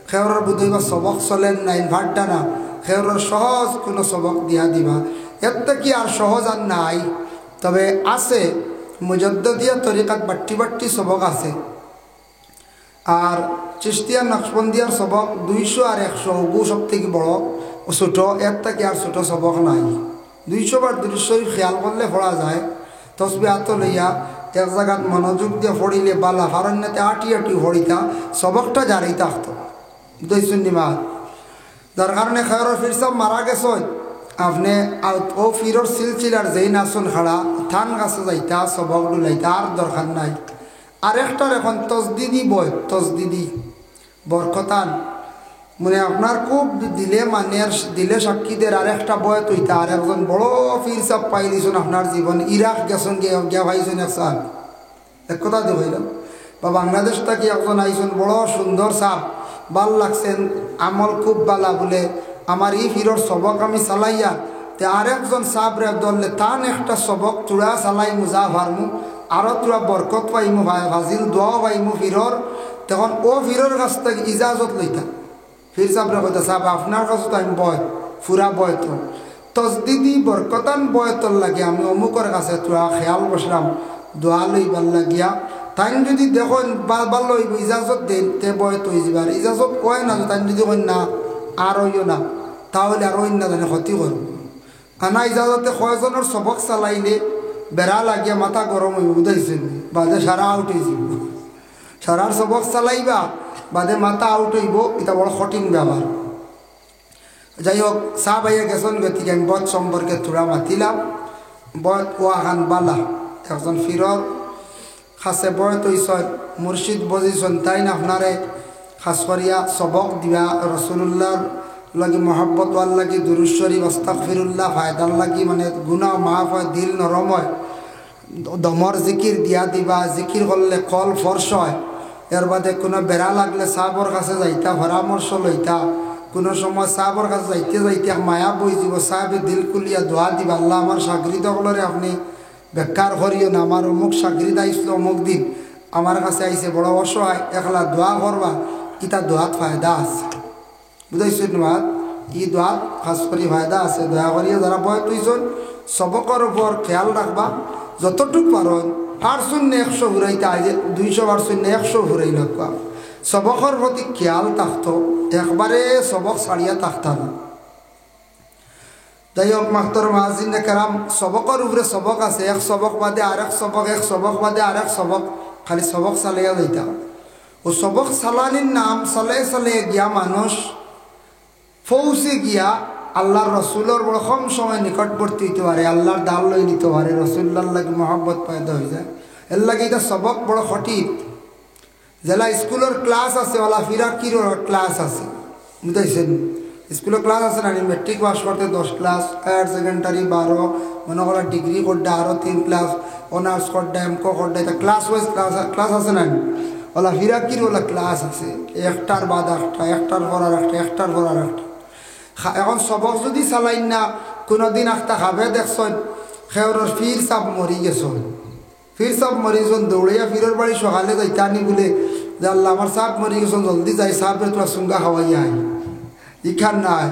খেওরের বুধইবা সবক চলেন না, ইনভার্টা না, খেওরের সহজ কোনো সবক দিয়া দিবা। এত কি আর সহজ আর নাই, তবে আছে মুজদ্দিয়া তরিকাত বাট্টি বাট্টি সবক আছে। আর চিশতিয়া নকশবন্দিয়ার সবক 200 আর 100 ওগু সব থেকে বড় ও ছোটো, এর থেকে আর ছোটো সবক নাই। 200 বার দুরূদ শরীফ খেয়াল করলে পড়া যায়, তসবিহ হাতে লইয়া এক জায়গাত মনোযোগ দিয়ে পড়িলে বালা, ফারণ্যতে আটি আটি পড়িতা, সবকটা জারি থাকতো দুইশনিমা। যার কারণে খেয়ার ফির সব মারা গেছেন, আপনি ও ফিরর সিলসিলার যেই নাচন খাড়া থান গাছে যাইতা, সবক ডুলাইতা, আর দরকার নাই। আরেকটার এখন তসদিদি বয়, তসদিদি বরকতান, মানে আপনার খুব দিলে মানের দিলে সাক্ষীদের আরেকটা বয় তৈতা, আর একজন বড় ফির সাপ পাইলিছেন আপনার জীবন, ইরাক গেছেন গিয়া ভাইছেন এক সাপ, এক কথা দেখলাম। বা বাংলাদেশ থেকে একজন আইছেন বড় সুন্দর সাপ, ভাল লাগছেন, আমল খুব বালা, বলে আমার এই ফিরর সবক আমি চালাইয়া তে আরেকজন সাবরে ধরলে তান একটা সবক চূড়া চালাই মুজা ভারমু আরও তোরা বরকত পাইমু ভাজিল দোয়াও পাইমু ফিরর তখন ও ফিরর কাছ থেকে ইজাজত লইতা ফির সাবরে কইতা সাহেব আপনার কাছে তো আমি বয় ফুরা বয়ত তসদিদি বরকতান বয়তর লাগে আমি অমুকর কাছে তোরা খেয়াল বসলাম দোয়া লইবার লাগিয়া তাই যদি দেখেন বারবার লইব ইজাজত দেন তে বয়ত হয়ে যাবার ইজাজত কয় না তাই যদি কই না আর হইও না তাহলে আর অন্য জানে ক্ষতি করব আনা ইজাজতে কয়জনের সবক চালাইলে বেড়া লাগিয়া মাথা গরম হইব বুঝাইছেন বাদে সারা আউট হয়ে যাব সারার সবক চালাইবা বাদে মাথা আউট হইব এটা বড় কঠিন ব্যাপার যাই হোক চাহ ভাইয়া গেছেন গতিকে আমি বধ সম্পর্কে থোড়া মাতিলাম বধ ওয়াহান বালা একজন ফিরর খাসে বয়ত হইসন মুর্শিদ বজিসন তাই না আপনারে খাস করিয়া সবক দিবা রসুল্লাহর লাগি মহাব্বত ওয়াল লাগি দুরুদ শরীফ আস্তাগফিরুল্লাহ ফায়দার লাগি মানে গুনাহ মাফ হয় দিল নরম হয় দমর জিকির দিয়া দিবা জিকির করলে কল ফর্স হয় এর বাদে কোনো বেড়া লাগলে সাহাবর কাছে যাইতা পরামর্শ লইতা কোনো সময় সাহাবর কাছে যাইতে যাইতে মায়া বই যাব সাহেবে দিল কুলিয়া দোয়া দিবা আল্লাহ আমার সাগরিদগুলোরে আপনি বেকার করিও না আমার অমুক সাগরিদ আইসলো অমুক দিন আমার কাছে আইসে বড় অসহায় একলা দোয়া করবা ইটা দোয়াত ফায়দা আছে বুঝাইছেন মাত ই দোয়াত খাস করি ফায়দা আছে দয়া করিয়া যারা বয় তুইছেন সবকর উপর খেয়াল রাখবা যতটুক পারন আর শূন্য 100 ঘুরাইতে আজ 200 আর শূন্য 100 ঘুরাই রাখবা সবকর প্রতি খেয়াল থাকতো একবারে সবক ছাড়িয়া থাকতা না যাই হোক মাস্তর মাহাজিনে কেরাম সবকর উপরে সবক আছে এক সবক বাদে আরেক সবক এক সবক বাদে আরেক সবক খালি সবক চালাইয়া যাইতা ও সবক চালানির নাম চলে চলে গিয়া মানুষ ফৌসে গিয়া আল্লাহর রসুলের বড় কম সময় নিকটবর্তী হইতে পারে আল্লাহর দাল লই নিতে পারে রসুল্লার লাগে মহাব্বত পয়দা হয়ে যায় এর লাগে এটা সবক বড় কঠিন জেলা স্কুলের ক্লাস আছে ওলা ফিরাকির ক্লাস আছে বুঝাইছেন স্কুলের ক্লাস আছে না মেট্রিক পাস করতে 10 ক্লাস হায়ার সেকেন্ডারি 12 মনে করা ডিগ্রি করতে আরও 3 ক্লাস অনার্স করতে এমকো করতে এটা ক্লাস ওয়াইজ ক্লাস আছে না ওলা ফিরাকির ওলা ক্লাস আছে একটার বাদ একটা একটার পর আর একটা একটার পর আর একটা এখন সবক যদি চালাই না কোনোদিন একটা খাবে দেখছেন খেওর ফির সাপ মরি গেছেন ফির সাপ মরিছেন দৌড়াইয়া ফিরের বাড়ি সকালে যাইতানি বলে যে আল্লাহ আমার সাপ মরি গেছেন জলদি যাই সাপের তোরা সুঙ্গা খাওয়াইয়া আই ইখান নাই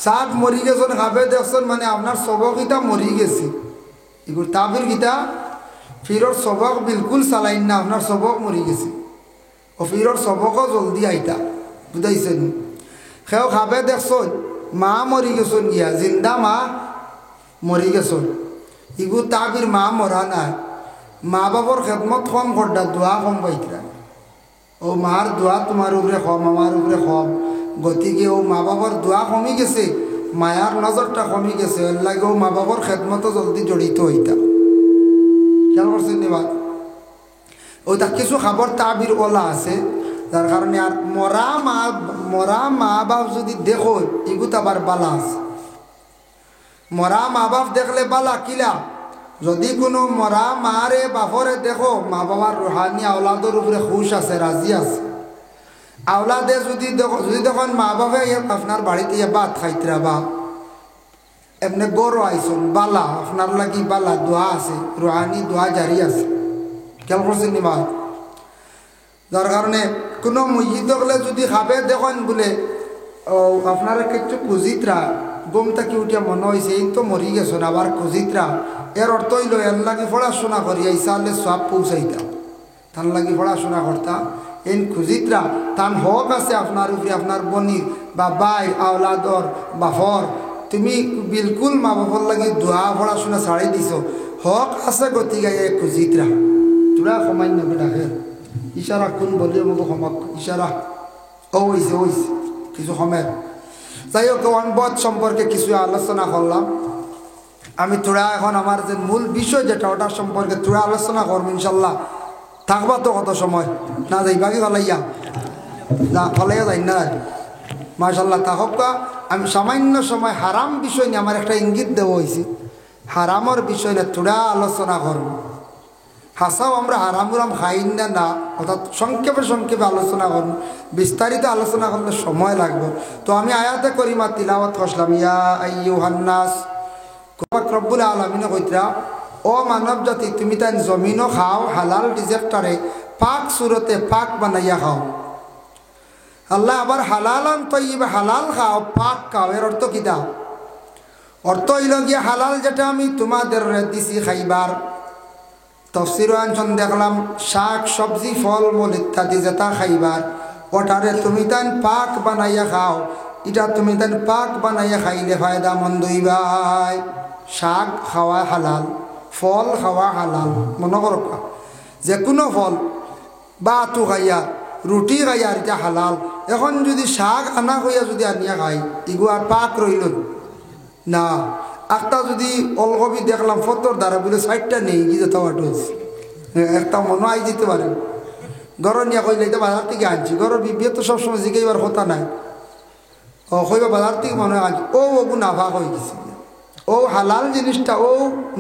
সাপ মরি গেছেন খাবে দেখছেন মানে আপনার সবক ইটা মরি গেছে এগুলো তাবির গীতা ফিরর সবক বিলকুল চালাইন না আপনার সবক মরি গেছে ও ফিরর সবকও জলদি আইতা বুঝাইছেন সেও খাবে দেখছেন মা মরি গেছেন গিয়া জিন্দা মা মরি গেছেন ইগু তাবির মা মরা নাই মা বাবার খেদমত কম করডা দোয়া কম পাইতরা ও মার দোয়া তোমার উপরে কম আমার উপরে কম গতিকে ও মা বাবার দোয়া কমি গেছে মায়ার নজরটা কমি গেছে এর লাগে ও মা বাবার খেদমত জলদি জড়িত হইতা খেয়াল করছেন নিবাদ ওইটা কিছু খাবার তাবির ওলা আছে যার কারণে আর মরা মা বাপ যদি দেখো এগুত আবার বালা আছে মরা মা বাপ দেখলে বালা কিলা যদি কোনো মরা মারে বাপরে দেখো মা বাবার রুহানি আওলাদের উপরে খুশ আছে রাজি আছে আওলাদে যদি দেখুন মা বাপে আপনার বাড়িতে ভাত খাইতরা বা এমনি গরু আইসন বালা আপনার লাগি বালা দোয়া আছে রুহানি দোয়া জারি আছে খেয়াল করছেন নিবা যার কারণে কোনো মসজিদ হলে যদি খাবে দেখুন বলে ও আপনারা কিছু কুজিতরা গম থাকি উঠিয়া মনে হয়েছে এই তো মরি গেছেন আবার কুজিতরা এর অর্থ হইল এর লাগি পড়াশোনা করি ইসালে সব পৌঁছাইতাম তার লাগি পড়াশোনা করতাম এই খুজিতরা তার হক আছে আপনার উপরে আপনার বনির বা বাই আওলাদর বাফর তুমি বিলকুল মা বাবার লাগি দোয়া পড়াশোনা ছাড়ি দিছ হক আছে গতিকে এই খুজিতরা তোরা সমান্য বেটাকে ইশারা কোন বলিও মোক সমক ইশারা ওইছে কিছু সময় যাই হোক অনবদ সম্পর্কে কিছু আলোচনা করলাম আমি তোরা এখন আমার যে মূল বিষয় যেটা ওটার সম্পর্কে তোরা আলোচনা করবো ইনশাল্লাহ থাকবা তো কত সময় না যাইবা কি ফলাইয়া না ফলাইয়া যাই না মাশাল্লাহ থাকা আমি সামান্য সময় হারাম বিষয় নিয়ে আমার একটা ইঙ্গিত দেওয়া হয়েছে হারামর বিষয় নিয়ে তোরা আলোচনা করবো হাসাও আমরা হারাম খাই না অর্থাৎ সংক্ষেপে আলোচনা করব বিস্তারিত আলোচনা করলে সময় লাগবে তো আমি আয়াতে করিমা তিলাওয়াত করলাম ইয়া আইয়ুহান নাস রব্বুল আলামিনে কইতরা ও মানব জাতি তুমি তাই জমিনও খাও হালাল রিজেক্টারে পাক সুরতে পাক বানাইয়া খাও আল্লাহ আবার হালালান তৈব হালাল খাও পাক খাও এর অর্থ কি দাও অর্থ হইল গিয়া হালাল যেটা আমি তোমাদের দিছি খাইবার তফসির আনছন দেখলাম শাক সবজি ফল মূল ইত্যাদি যেটা খাইবার ওটারে তুমি তাই পাক বানাইয়া খাও এটা তুমি তাই পাক বানাইয়া খাইলে ফায়দা মন্দ হইবাই শাক খাওয়া হালাল ফল খাওয়া হালাল মনে করো যে কোনো ফল বা আতু খাইয়া রুটি খাইয়া এটা হালাল এখন যদি শাক আনা হইয়া যদি আনিয়া খাই ইগু আর পাক রইল না একটা যদি অলকবি দেখলাম ফতর দ্বারা বলে সাইডটা নেই কি যেতে একটা মনে আই যেতে পারে গরম নিয়ে কইলে এটা বাজার থেকে আনছি গরম বিবিয়ে তো সবসময় জিগাইবার কথা নাই ও কইবা বাজার থেকে মনে হয় আনছি ও ওগু নাফাক হয়ে গেছে ও হালাল জিনিসটা ও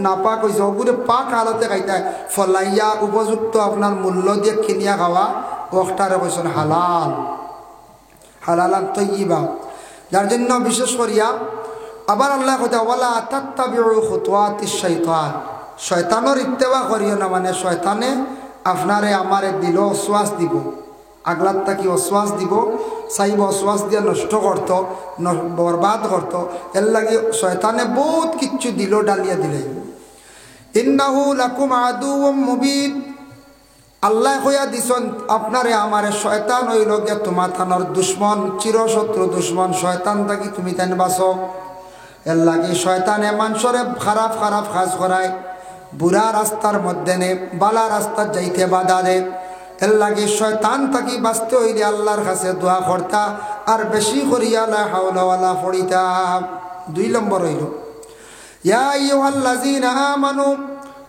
নাপাক হয়েছে ওগুলো পাক হালতে খাইতে ফলাইয়া উপযুক্ত আপনার মূল্য দিয়ে কিনিয়া খাওয়া ওটারে কইছেন হালাল হালালান তৈবা যার জন্য বিশেষ করিয়া আবার আল্লাহ কইতা ওয়ালা তাত্তাবিউ খুতুওয়াতিশ শাইতান শয়তানের ইত্তেবা করিও না মানে শয়তানে আপনারে আমারে দিল অশ্বাস দিব আগলাত তাকি অশ্বাস দিব চাইব অশ্বাস দিয়ে নষ্ট করতো বরবাদ করতো এর লাগে শয়তানে বহুত কিচ্ছু দিল ডালিয়া দিলে ইন্নাহু লাকুম আদুউম মুবিন আল্লাহ কইয়া দিছন আপনারে আমারে শয়তান হইল গিয়া তোমার থানার দুশ্মন চিরশত্রু দুশ্মন শয়তান থাকি তুমি তাই বাঁচো এর লাগে শয়তানে মানুষরে খারাপ খারাপ কাজ করায় বুড়া রাস্তার মধ্যে নে বালা রাস্তার যাইতে বাধা দে এর লাগে শয়তান থাকি বাঁচতে হইলে আল্লাহর কাছে দোয়া করতা আর বেশি করিয়া লা হাওলা ওয়ালা পড়িতা 2 নম্বর হইল ইয়া আইয়ুহাল্লাযীনা আমানু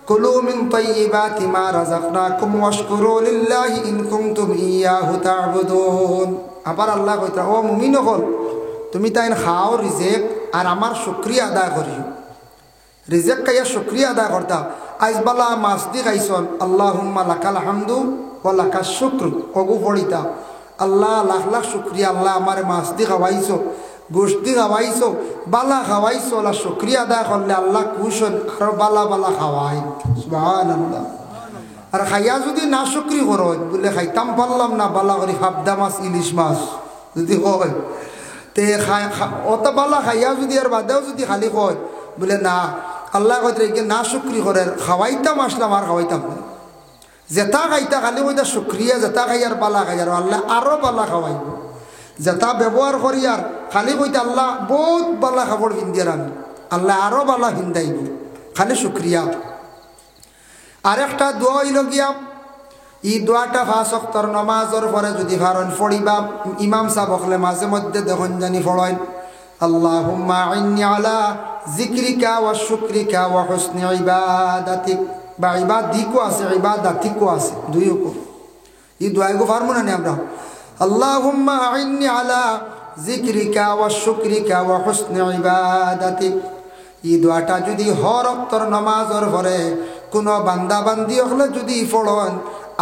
কুলু মিন তাইয়্যিবাতি মা রাযাকনাকুম ওয়াশকুরু লিল্লাহি ইন কুনতুম ইয়্যাহু তা'বুদুন আবার আল্লাহ কইতা ও মুমিন হল তুমি তাই খাও রিজেক আর আমার শুকরিয়া আদায় করিও রিজেক কাইয়া শুকরিয়া আদায় করতা আইজ বালা মাছ দি খাইছন আল্লাহুম্মা লাকাল হামদু ওয়া লাকাশ শুকর ওগু পড়িতা আল্লাহ লাখ লাখ শুকরিয়া আল্লাহ আমারে মাছ দি খাওয়াইছো গোশত দি খাওয়াইছো বালা খাওয়াইছো আল্লাহ শুকরিয়া আদায় করলে আল্লাহ কুশন আর বালা বালা খাওয়াই সুবহানাল্লাহ আর খাইয়া যদি না শুকরি করো বলে খাইতাম পারলাম না বালা করি হাবদা মাছ ইলিশ মাছ যদি হয় তে অত বালা খাইয়া যদি আর বাদেও যদি খালি কয় বলে না আল্লাহ কইতে না শুক্রি করে খাওয়াইতাম আসলাম আর খাওয়াইতাম না যেটা খাইতা খালি কইতা শুক্রিয়া যেটা খাই আর বালা খাই আর আল্লাহ আরও বালা খাওয়াইব যেটা ব্যবহার করি আর খালি কইতা আল্লাহ বহুত বালা খাবার ভিন্দিয়ার আমি আল্লাহ আরও বালা ভিন্দাইব খালি শুক্রিয়া আরেকটা দোয়া হইল গিয়া ই দোয়াটা 5 ওয়াক্তের নামাজের পরে যদি ভারণ পড়িবা ইমাম সাহেব হলে মাঝে মধ্যে দেখুন জানি পড়েন আল্লাহুম্মা আইন্নি আলা যিকরিকা ওয়া শুকরিকা ওয়া হুসনি ইবাদাতিক বা ইবাদিকো আছে ইবাদাতিকো আছে দুইও কো ই দোয়াগো ফারমু না আমরা আল্লাহুম্মা আইন্নি আলা যিকরিকা ওয়া শুকরিকা ওয়া হুসনি ইবাদাতিক ই দোয়াটা যদি হর ওয়াক্তের নামাজের পরে কোনো বান্দা বান্দি হলে যদি পড়েন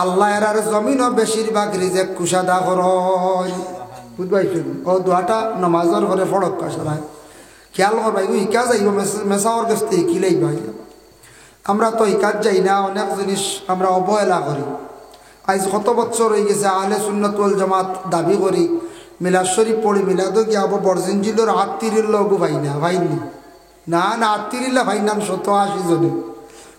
আল্লাহ এর জমিনও বেশিরভাগ রিজেক কুশাদা করয় বুঝবাইছেন ও দোয়াটা নামাজের ঘরে ফড়ক কাশারায় খেয়াল করবাই ইকা যাইব মেসাওয়ার কাছ থেকে কিলেই ভাই আমরা তো ইকাত যাই না অনেক জিনিস আমরা অবহেলা করি আজ কত বছর হয়ে গেছে আহলে সুন্নাত ওয়াল জামাত দাবি করি মিলাদ শরীফ পড়ি মিলাদও কি আবো বরজিনজিলোর আত্মীরির লগু ভাই না ভাইনি না না আত্মীরিল্লা ভাই নাম 180 জনে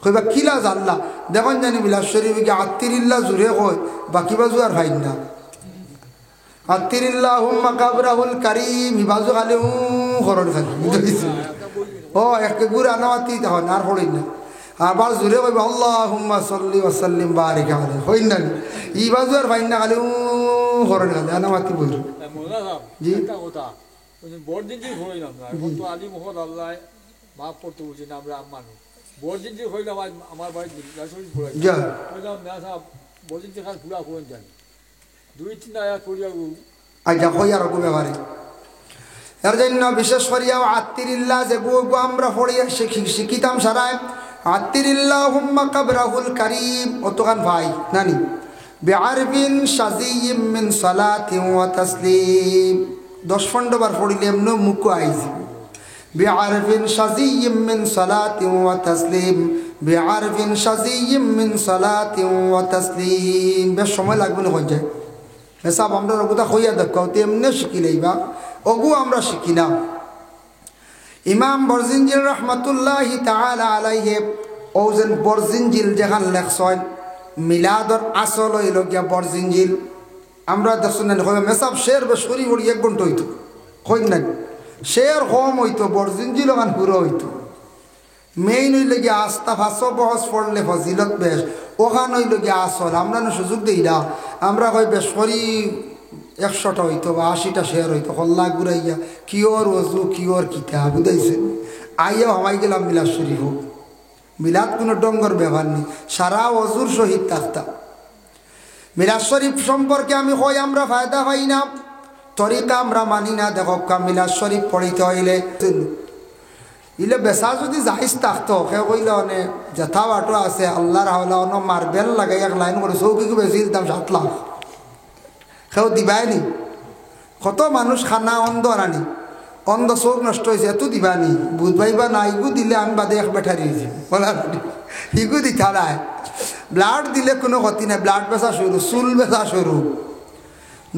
কইবা কিলা জানলা দেখুন জানি মিলাদ শরীফ কি আত্মীরিল্লা জুড়ে কয় বাকি বাজু আর ভাই না আত্মীরিল্লাহুম্মা কাবরাহুল কারীম বাজু খালি খরণ খালি ও এক গুড় আনাওয়াতি তখন আর পড়ি না আবার জুড়ে কইবা আল্লাহুম্মা সাল্লি ওয়া সাল্লিম বারিক আলাইহি হই না ই বাজু আর ভাই না খালি খরণ খালি আনাওয়াতি বল জি একটা কথা বড়দিন যে হই না এখন তো আলী মোহাম্মদ আল্লাহ মাফ করতে বলছি না আমরা আম্মানো বড়দিন যে হইল আমার বাড়ি রাসূল পড়াই যা কইলাম না সাহেব বড়দিন যে খাস পুরা কোন জানি 2-3 আয়াত পড়িয়া আচ্ছা হই আর কো ব্যাপারে এর জন্য বিশেষ করিয়া আত্মীরিল্লাহ যে গো আমরা পড়িয়া শিখিতাম সারায় আত্মীরিল্লাহুম্মা কাবরাহুল কারীম অতখান ভাই নানি বিআরবিন শাযিয়্যিম মিন সালাতিন ওয়া তাসলিম 10 বার পড়িলে এমন মুখ আইছে বিআরফিন শাযিয়্যিম মিন সালাতিন ওয়া তাসলিম বিআরফিন শাযিয়্যিম মিন সালাতিন ওয়া তাসলিম। বেশ সময় লাগবে না হয়ে যায় মেসাব আমরা ওগুতা কইয়া দেখো তেমনি শিখিলেইবা ওগু আমরা শিখি না। ইমাম বরজিনজিল রহমতুল্লাহি তাআলা আলাইহি ওজন বরজিনজিল যেখান লেখছেন মিলাদর আসল হইল গিয়া বরজিনজিল। আমরা দেখুন মেসাব শের বেশি বড়ি 1 ঘন্টা হইতো কই না শের কম হইতো বরজিনজিল ওখান পুরো হইতো। মেইন হইল গিয়া আস্তা 500 বহস পড়লে ফজিলত বেশ ওখান হইল গিয়া আসল। আমরা না সুযোগ দিই না আমরা কই বেশ করি 100টা হইতো বা 80টা শেয়ার হইতো কল্লা ঘুরাইয়া কিওর ওজু কিওর কিতাব বুঝাইছে আইয়া হামাই গেলাম মিলাদ শরীফ। মিলাদ কোনো ডঙ্গর ব্যবহার নেই সারা ওজুর শহীদ থাকতাম। মিলাদ শরীফ সম্পর্কে আমি কই আমরা ফায়দা পাই না তরিকা আমরা মানি না। দেখো মিলাদ শরীফ পড়িতে হইলে ইলে বেসা যদি জাহিজ থাকতো সে কইলে অনে যথা বাটো আছে আল্লাহর হাওলা অন মার্বেল লাগাই 1 লাইন করে চৌকিকে বেশি দাম 7 লাখ সেও দিবাই নি। কত মানুষ খানা অন্ধ আনি অন্ধ চোখ নষ্ট হয়েছে এত দিবা নি বুধবাইবা না ইগু দিলে আমি বাদে 1 বেঠারি হয়েছি বলা ইগু দিতা নাই। ব্লাড দিলে কোনো ক্ষতি নাই ব্লাড বেচা শুরু চুল বেচা শুরু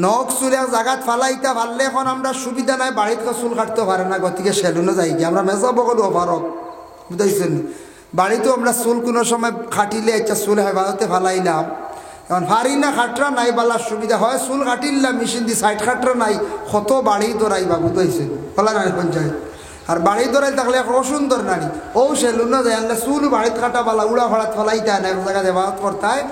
নখ চুল এক জায়গাত ফালাইতা ফাললে এখন আমরা সুবিধা নাই বাড়িতে চুল কাটতে পারে না গতিকে সেলুনে যাই গিয়ে আমরা মেজা বকলো অপারক বুঝাইছেন। বাড়িতেও আমরা চুল কোনো সময় খাটিলে একটা চুল হেফাজতে ফালাইলাম এখন ফারি না খাটরা নাই বালার সুবিধা হয় চুল কাটিলাম মেশিন দিয়ে সাইড খাটরা নাই কত বাড়ি দৌড়াইবা বুঝাইছেন ফলা নাই পঞ্চায়েত আর বাড়ি দৌড়াই থাকলে অসুন্দর নানি ও সেলুনে যায় আনলে চুল বাড়িতে কাটা বালা উড়া ভাড়াত ফলাইতে না এক জায়গায় হেফাজত করতায়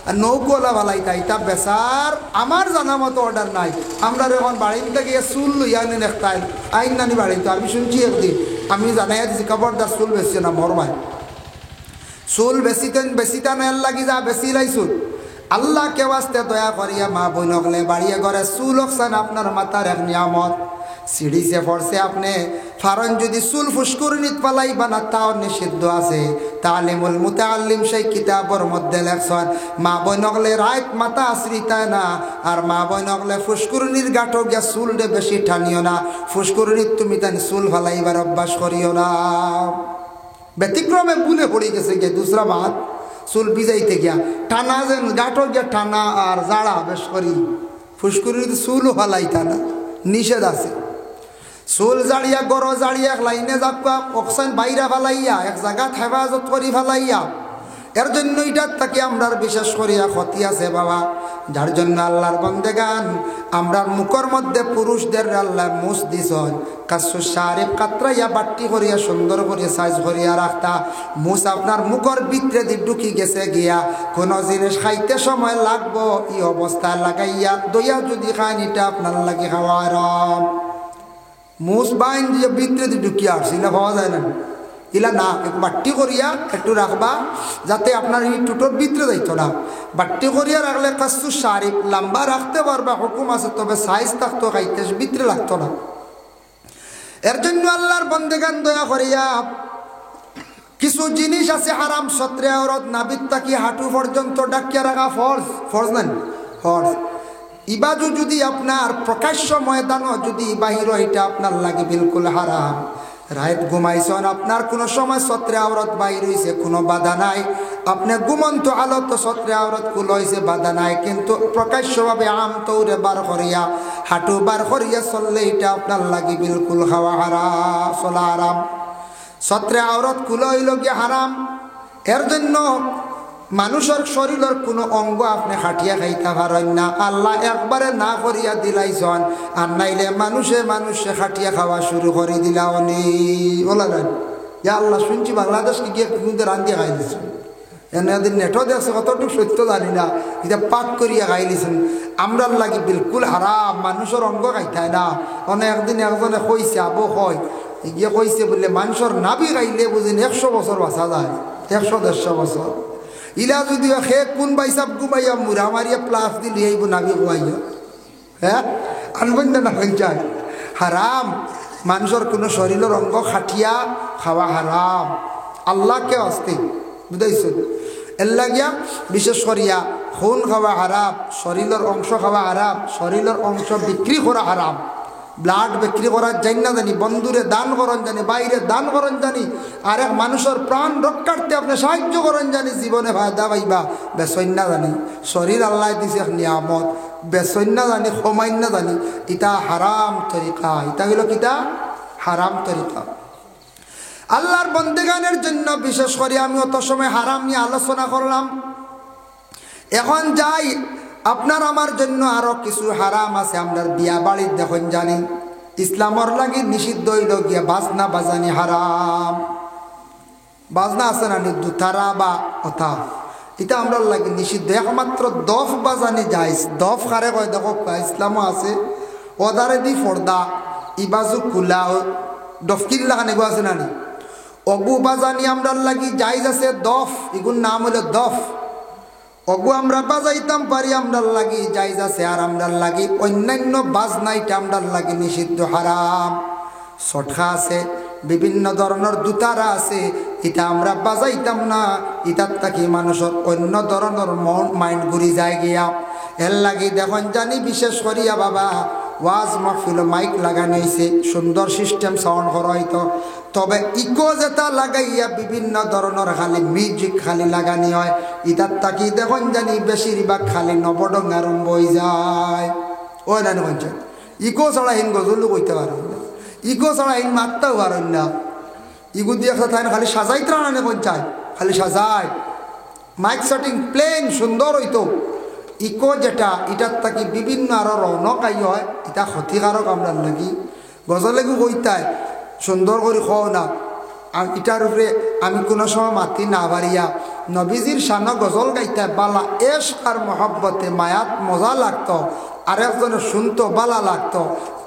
আর নৌকোলা ফালাইতে তা বেচার আমার জানা মতো অর্ডার নাই। আমরা এখন বাড়িতে গিয়ে চুল লইয়া আনি দেখতাই আইন নানি বাড়িতে আমি শুনছি একদিন আমি জানাইয়া দিচ্ছি খবরদার চুল বেশি না মরবাই চুল বেশিতা নেল লাগি যা বেশি লাইছুন আল্লাহ কে ওয়াস্তে দয়া করিয়া মা বোন হলে বাড়িয়ে ঘরে চুল হকছেন আপনার মাথার এক নিয়ামত সিঁড়ি সে পড়ছে আপনি ফারন যদি চুল ফুসকুরনিত পালাইবা না তাও নিষিদ্ধ আছে। তালিমুল মুতাআল্লিম সেই কিতাবর মধ্যে লেখছেন মা বোন হলে রাত মাথা আশ্রিতায় না আর মা বোন হলে ফুসকুরনির গাঁটো গিয়া চুল দে বেশি টানিও না ফুসকুরনিত তুমি তান চুল ফালাইবার অভ্যাস করিও না। ব্যতিক্রমে ভুলে পড়ে গেছে গিয়ে দুসরা বাত চুল ভিজাইতে গিয়া টানা যেন গাঁটো গিয়া টানা আর জাড়া বেশ করি ফুসকুরনিত চুলও ফালাইতা না নিষেধ আছে। চুল জাড়িয়া গড় জাড়িয়া এক লাইনে যাবা অক্সাইন বাইরা ফালাইয়া এক জায়গা হেফাজত করি ফালাইয়া এর জন্য এটার তাকে আমরার বিশেষ করিয়া ক্ষতি আছে বাবা। যার জন্য আল্লাহর বন্দেগান আমরার মুখের মধ্যে পুরুষদের আল্লাহ মুছ দিস কাসু শারিফ কাতরাইয়া বাট্টি করিয়া সুন্দর করিয়া সাইজ করিয়া রাখতা মুছ আপনার মুখের ভিতরে দি ঢুকি গেছে গিয়া কোনো জিনিস খাইতে সময় লাগবো এই অবস্থায় লাগাইয়া দইয়া যদি খান এটা আপনার লাগে খাওয়ার মুছ বাইন দিয়ে ভিতরে দি ঢুকিয়া আসছি না পাওয়া যায় না ইলা না একটু বাট্টি করিয়া একটু রাখবা যাতে আপনার এই টুটোর ভিতরে যাইতো না। বাট্টি করিয়া রাখলে কাসু শারিফ লম্বা রাখতে পারবা হুকুম আছে তবে সাইজ থাকতো খাইতে ভিতরে লাগতো না। এর জন্য আল্লাহর বন্দেগান দয়া করিয়া কিছু জিনিস আছে হারাম সত্রে আওরত নাবিদ তাকি হাঁটু পর্যন্ত ডাকিয়া রাখা ফরজ নেন ফরজ ইবাদু যদি আপনার প্রকাশ্য ময়দানও যদি বাহির এটা আপনার লাগে বিলকুল হারাম। রাত ঘুমাইছেন আপনার কোনো সময় সত্রে আওরত বাইর হইছে কোনো বাধা নাই আপনি ঘুমন্ত আলত সত্রে আওরত কুল হইছে বাধা নাই কিন্তু প্রকাশ্যভাবে আম তৌরে বার করিয়া হাঁটু বার করিয়া চললে এটা আপনার লাগে বিলকুল খাওয়া হারাম চলা হারাম। সত্রে আওরত কুল হইল গিয়ে হারাম। এর জন্য মানুষের শরীরের কোনো অঙ্গ আপনি খাটিয়া খাইতে পারেন না আল্লাহ একবারে না করিয়া দিলাইছেন আর নাইলে মানুষে খাটিয়া খাওয়া শুরু করে দিলা অনি বলা নাই ইয়া আল্লাহ শুনছি বাংলাদেশকে গিয়ে কিন্তু রান্ধিয়া খাই দিচ্ছেন এনাদের নেটও দেখছে কতটুকু সত্য জানি না এটা পাক করিয়া খাই দিয়েছেন আমরার লাগে বিলকুল হারাম মানুষের অঙ্গ খাইতায় না অনেক একদিন একজনে কইছে আবো হয় গিয়ে কইছে বললে মানুষের নাবি খাইলে বুঝিন 100 বছর বাঁচা যায় 100-150 বছর ইলা যদি সে কোন বাইসাব ঘুমাইয়া মুড়া মারিয়া প্লাস দিলি এইব নাবি ঘুমাইয়া হ্যাঁ আনবেন না পঞ্চায়েত হারাম। মানুষের কোনো শরীরের অঙ্গ খাটিয়া খাওয়া হারাম আল্লাহকে আসতে বুঝাইছেন এর লাগিয়া বিশেষ করিয়া খুন খাওয়া হারাম শরীরের অংশ খাওয়া হারাম শরীরের অংশ বিক্রি করা হারাম ব্লাড বিক্রি করার জানি না জানি, বন্ধুরে দান করেন জানি, বাইরে দান করেন জানি, আর এক মানুষের প্রাণ রক্ষার্থে আপনি সাহায্য করেন জানি, জীবনে ফায়দা পাইবা বেসইন না জানি। শরীর আল্লাহ দিছে এক নিয়ামত, বেসইন না জানি, ক্ষমাইন না জানি, ইটা হারাম তরিকা। ইটা হইল কিতা? হারাম তরিকা। আল্লাহর বন্দেগানের জন্য বিশেষ করে আমি অত সময় হারাম নিয়ে আলোচনা করলাম। এখন যাই, আপনার আমার জন্য আরো কিছু হারাম আছে। আমরা বিয়া বাড়ির দেখুন জানি ইসলামর লাগি নিষিদ্ধ হইল গিয়া বাজনা বাজানি হারাম। বাজনা আছে না দুতারা বা কথা, এটা আমরা লাগে নিষিদ্ধ। একমাত্র দফ বাজানি যাইস। দফ খারে কয় দেখো ইসলামও আছে, ওদারে দি ফর্দা ইবাজু কুলা ডফকির লাগানি গো আছে নানি, অগু বাজানি আমরা লাগি যাইজ আছে। দফ এগুর নাম হলো দফ। অগু আমরা বাজাইতাম পারি, আমরা লাগি যাইজ আছে। আর আমরা লাগি অন্যান্য বাজনাইটা আমরা লাগি নিষিদ্ধ হারাম। সটকা আছে, বিভিন্ন ধরনের দুতারা আছে, এটা আমরা বাজাইতাম না। ইটার থাকি মানুষের অন্য ধরনের মাইন্ড ঘুরি যায় গিয়া। এর লাগি দেখুন জানি বিশেষ করিয়া বাবা ওয়াজ মাহফিল মাইক লাগানো হয়েছে, সুন্দর সিস্টেম সাউন্ড করা হইতো। তবে ইকো যেটা লাগাইয়া বিভিন্ন ধরনের খালি মিউজিক খালি লাগানি হয়, ইটার তাকি দেখুন জানি বেশিরভাগ খালি নবডং আরম্ভ হয়ে যায়। ওই না বলছেন ইকো ছাড়া হিন গজলও কইতে পারেন না, ইকো ছাড়া হিন মারতেও পারেন না। ইগু দিয়ে খালি সাজাইতে না পঞ্চায়, খালি সাজায়। মাইক সেটিং প্লেন সুন্দর হইতো। ইকো যেটা এটার থাকি বিভিন্ন আরো রৌনক আই হয়, এটা ক্ষতিকারক আমরা লাগি। গজলেগু কইতায় সুন্দর করে খাও না। আর এটার উপরে আমি কোনো সময় মাতি না পারিয়া নবীজির শান গজল গাইতে বালা এশক আর মহব্বতে মায়াত মজা লাগতো, আর একজনের শুনতো বালা লাগতো,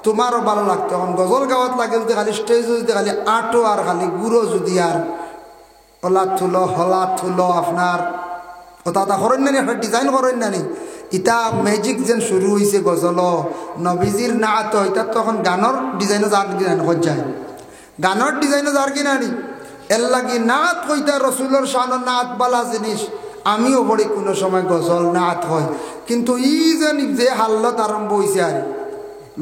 তোমারও ভালো লাগতো। এখন গজল গাওয়াত লাগে যদি খালি স্টেজ যদি খালি আটো আর খালি গুঁড়ো যদি আর হলা থুলো আপনার ওটা করেন না, একটা ডিজাইন করেন না নি। ইটা ম্যাজিক যেন শুরু হয়েছে গজল নবীজির নাত, এটা তখন গানের ডিজাইনও যার কিনা যায়, গানের ডিজাইনও যার কিনা নি। এর লাগি নাত কইতা রসুলের শানের নাত বালা জিনিস। আমিও পড়ি কোনো সময় গজল নাত হয়, কিন্তু ই যে হাল্লত আরম্ভ হয়েছে আর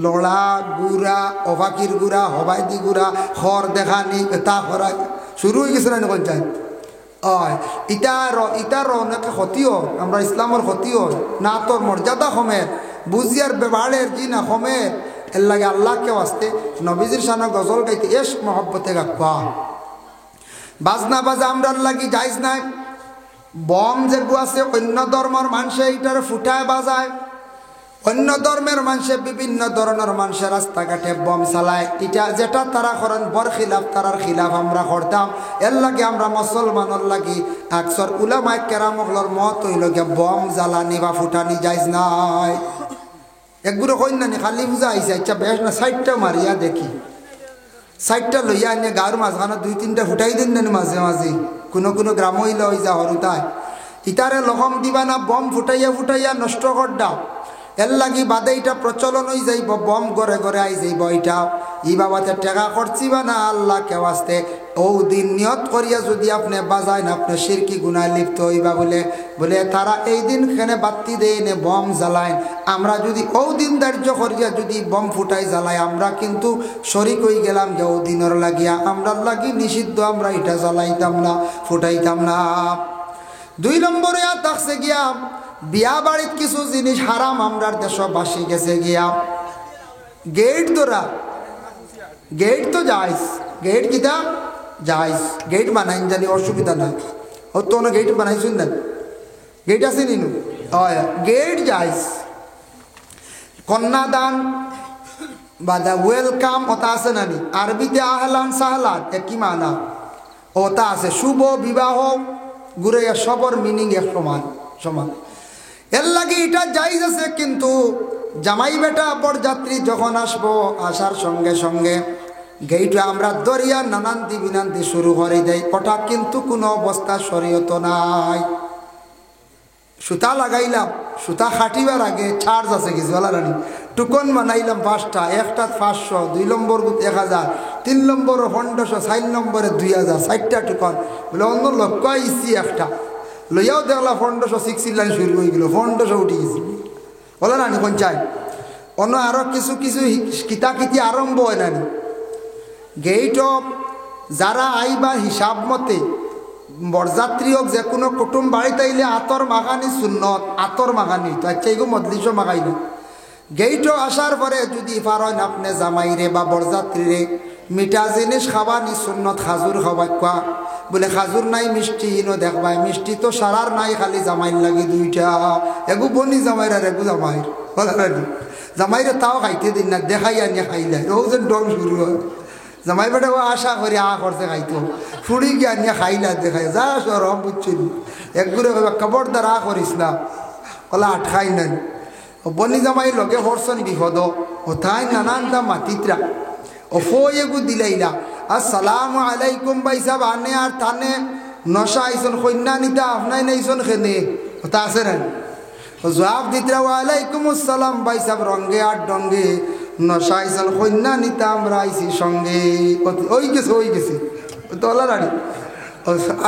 লড়া গুড়া অবাকির গুড়া হবাইদি গুড়া খর দেখানি তা করা শুরু হয়ে গেছে না যায়। ইটার অনেক ক্ষতিও, আমরা ইসলামের ক্ষতিও না, তোর মর্যাদা কমের বুঝিয়ার ব্যবহারের জি না কমের। এর লাগে আল্লাহকে আসতে নবীজির শানা গজল গাইতে এস মহব্বতে গাখবা। বাজনা বাজা আমরা লাগি যাইজ নাই। বম যেগু আছে অন্য ধর্মের মানুষে এটার ফুটায় বাজায়, অন্য ধর্মের মানুষে বিভিন্ন ধরনের মানুষের রাস্তাঘাটে বম চালায়। এটা যেটা তারা করেন বর খিলাফ, তারার খিলাফ আমরা করতাম। এর লাগে আমরা মুসলমানের লাগি আকসর উলামায়ে কেরামগলর মত হইল গিয়া বম জ্বালানি বা ফুটানি যাইজ নাই। একগুলো কইন না খালি বুঝা আইসে আচ্ছা বেশ না, সাইডটা মারিয়া দেখি, সাইডটা লইয়া আনিয়ে গাঁর মাঝখানে 2-3টা ফুটাই দিন না মাঝে মাঝে। কোনো কোনো গ্রাম হইলে ওই যা হরুতায় ইটারে লহম দিবা না, বম ফুটাইয়া ফুটাইয়া নষ্ট করডা। এর লাগি বাদে এটা প্রচলন হয়ে যাইব, বম গড়ে গড়ে আই যাইব। এটা ই বাবাতে টেকা করছিবা না আল্লাহ কেউ আসতে ও দিন নিয়ত করিয়া যদি আপনি বাজায় না আপনি শিরকি গুনায় লিপ্ত হইবা বলে তারা এই দিন খেনে বাতি দেয় নে বম জ্বালায়। আমরা যদি ও দিন ধার্য করিয়া যদি বম ফুটাই জ্বালাই আমরা কিন্তু শরিক হয়ে গেলাম যে ও দিনের লাগিয়া আমরা লাগি নিষিদ্ধ, আমরা এটা জ্বালাইতাম না ফুটাইতাম না। 2 নম্বরে থাকছে গিয়া বিয়া বাড়ির কিছু জিনিস হারাম আমরার দেশবাসী গেছে গিয়া। গেট ধরা, গেট তো যাইস, গেট কিতা যাইস, গেট বানাইন জানি অসুবিধা নাই। ও তো না গেট বানাইছুন না, গেট আছে নিনু গেট যাইস। কন্যাদান বাদা ওয়েলকাম ওটা আছে নানি, আরবিতে আহলান সাহলান একই মানা ওটা আছে। শুভ বিবাহ ঘুরে সবর মিনিং এক সমান। এর লাগে এটা যাইজ আছে, কিন্তু জামাই বেটা বরযাত্রী যখন আসবো আসার সঙ্গে সঙ্গে গেইটা আমরা দরিয়া নানান্তি বিনান্তি শুরু করে দেয়, ওটা কিন্তু কোনো অবস্থা শরীয়ত নাই। সুতা লাগাইলাম, সুতা খাটিবার আগে চার্জ আছে কিছু বলারানি, টুকন বানাইলাম 5টা, একটা 500, 2 নম্বর 1000, 3 নম্বর 1500, 4 নম্বরে 2000, 4টা টুকন বলে অন্য লক্ষ্য আইসি একটা লইয়াও দেখলা 1500 6 লাইন শুরু হয়ে গেল, 1500 উঠে গেছি বলে রানি পঞ্চায়েত। অন্য আরও কিছু কিছু কিতাকিতি আরম্ভ হয় না গেইট যারা আইবা হিসাব মতে বরযাত্রী হোক যে কোনো কুটুম বাড়িতে আইলে আতর মাখানি সুন্নত আতর মাখানি তো আচ্ছা এইগো মজলিসও মাখাই না গেইটও আসার পরে যদি পারেন আপনি জামাইরে বা বরযাত্রীরে মিঠা জিনিস খাবানি সুন্নত খাজুর খাওয়াই কোয়া বলে খাজুর নাই মিষ্টি ইনো দেখবাই মিষ্টি তো সারার নাই খালি জামাইর লাগে দুইটা এগু বনি জামাইর আর এগু জামাইর জামাইরে তাও খাইতে দিন না দেখাই আনিয়ে খাইলে ও যেন ডং শুরু হয় জামাই বেটা ও আশা করে করছে খাইতো ফুড়ি গিয়ে আনিয়ে খাইলা দেখাই যা সরম বুঝছেন একগুলো খবরদার করিস না ওলা আটকাই নেন বনি জামাই লগে হরসন বিপদ ও তাই নানানটা মাতিত্রা ও ফয়েগু দিলাইলা আসসালামু আলাইকুম ভাই সাহেব আনে আর তানে নশা আইসন কন্যা নিতা আপনাই নাইসন খেনে তা আছে না জবাব দিতরা ওয়ালাইকুম আসসালাম ভাই সাহেব রঙ্গে আর ডঙ্গে নশা আইসন কন্যা নিতা আমরা আইসি সঙ্গে ওই গেছে তোলা রাড়ি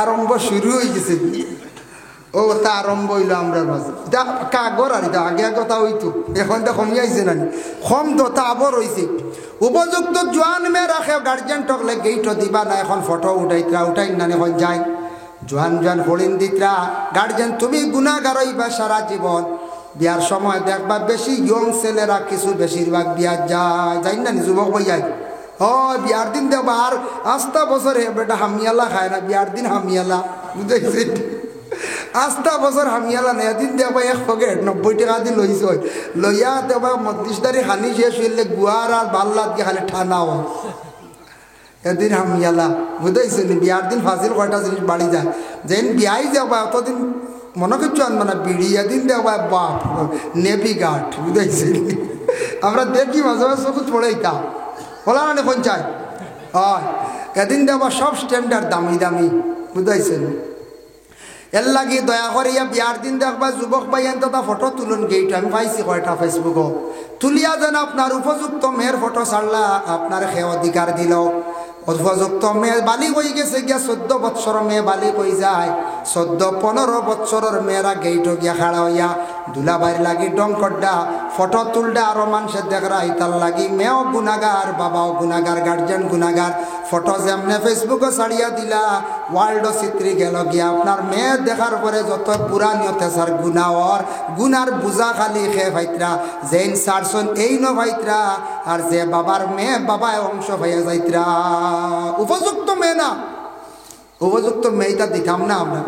আরম্ভ শুরু হয়ে গেছে ও তা আরম্ভ হইল আমরা মাঝে এটা কাগর আর এটা আগে কথা হইতো এখন তো কমিয়ে আইছে না কম তো তা আবর হয়েছে উপযুক্ত জোয়ান মেয়ে রাখে গার্জেন টকলে গেইট দিবা না এখন ফটো উঠাই না এখন যায় জোয়ান হরিণ দিতরা গার্জেন তুমি গুণাগার হইবা সারা জীবন বিয়ার সময় দেখবা বেশি ইয়ং ছেলেরা কিছু বেশিরভাগ বিয়ার যাই না যুবক বই যায় বিয়ার দিন দেখবা আর আস্তা বছরে বেটা হামিয়ালা খায় না বিয়ার দিন হামিয়ালা বুঝেছি আস্তা বছর হামিয়ালা নেই এদিন দেবা 1 পকেট 90 টাকা দিয়ে লইছ লইয়া দেবা 30 তারিখ হানি শেষ হইলে গুয়ার আর বাল্লাত গিয়ে খালি ঠানাও এদিন হামিয়ালা বুঝাইছে বিয়ার দিন ফাজিল কয়টা জিনিস বাড়ি যায় যেন বিয়াই যাবা অতদিন মনে করছো আনবো না বিড়ি এদিন দেবা বাপ নেভি গার্ড বুঝাইছে আমরা দেখি মাঝে মাঝে চকুত পড়েইতা বলা না কোন চাই হয় এদিন দেবা সব স্ট্যান্ডার্ড দামি বুঝাইছেন এর লাগে দয়া করিয়া বিয়ার দিন দেখবা যুবক ভাই এনটা ফটো তুলুন গেইট আমি পাইছি কয়টা ফেসবুকও তুলিয়া যেন আপনার উপযুক্ত মেয়ের ফটো ছাড়লা আপনার সে অধিকার দিল উপযুক্ত মেয়ে বালিক হয়ে গেছে গিয়া 14 বৎসর মেয়ে বালিক হয়ে যায় 14-15 বৎসরের মেয়েরা গেইট গিয়া খাড়া হইয়া দুলাবাইর লাগি ডঙ্কড্ডা ফটো তুলডা আরো মানুষের দেখরা ইতার লাগি মেয়েও গুনাগার বাবাও গুনাগার গার্জেন গুনাগার ফটো যেমনে ফেসবুকে ছাড়িয়া দিলা ওয়ার্ল্ড চিত্রি গেল গিয়া আপনার মেয়ে দেখার পরে যত পুরানিয়তে সার গুনার বুঝা খালি খে ভাইত্রা যেন সারসন এই ন ভাইত্রা আর যে বাবার মেয়ে বাবায় অংশ হয়ে যাইত্রা উপযুক্ত মেয়ে না উপযুক্ত মেয়েটা দিতাম না আমরা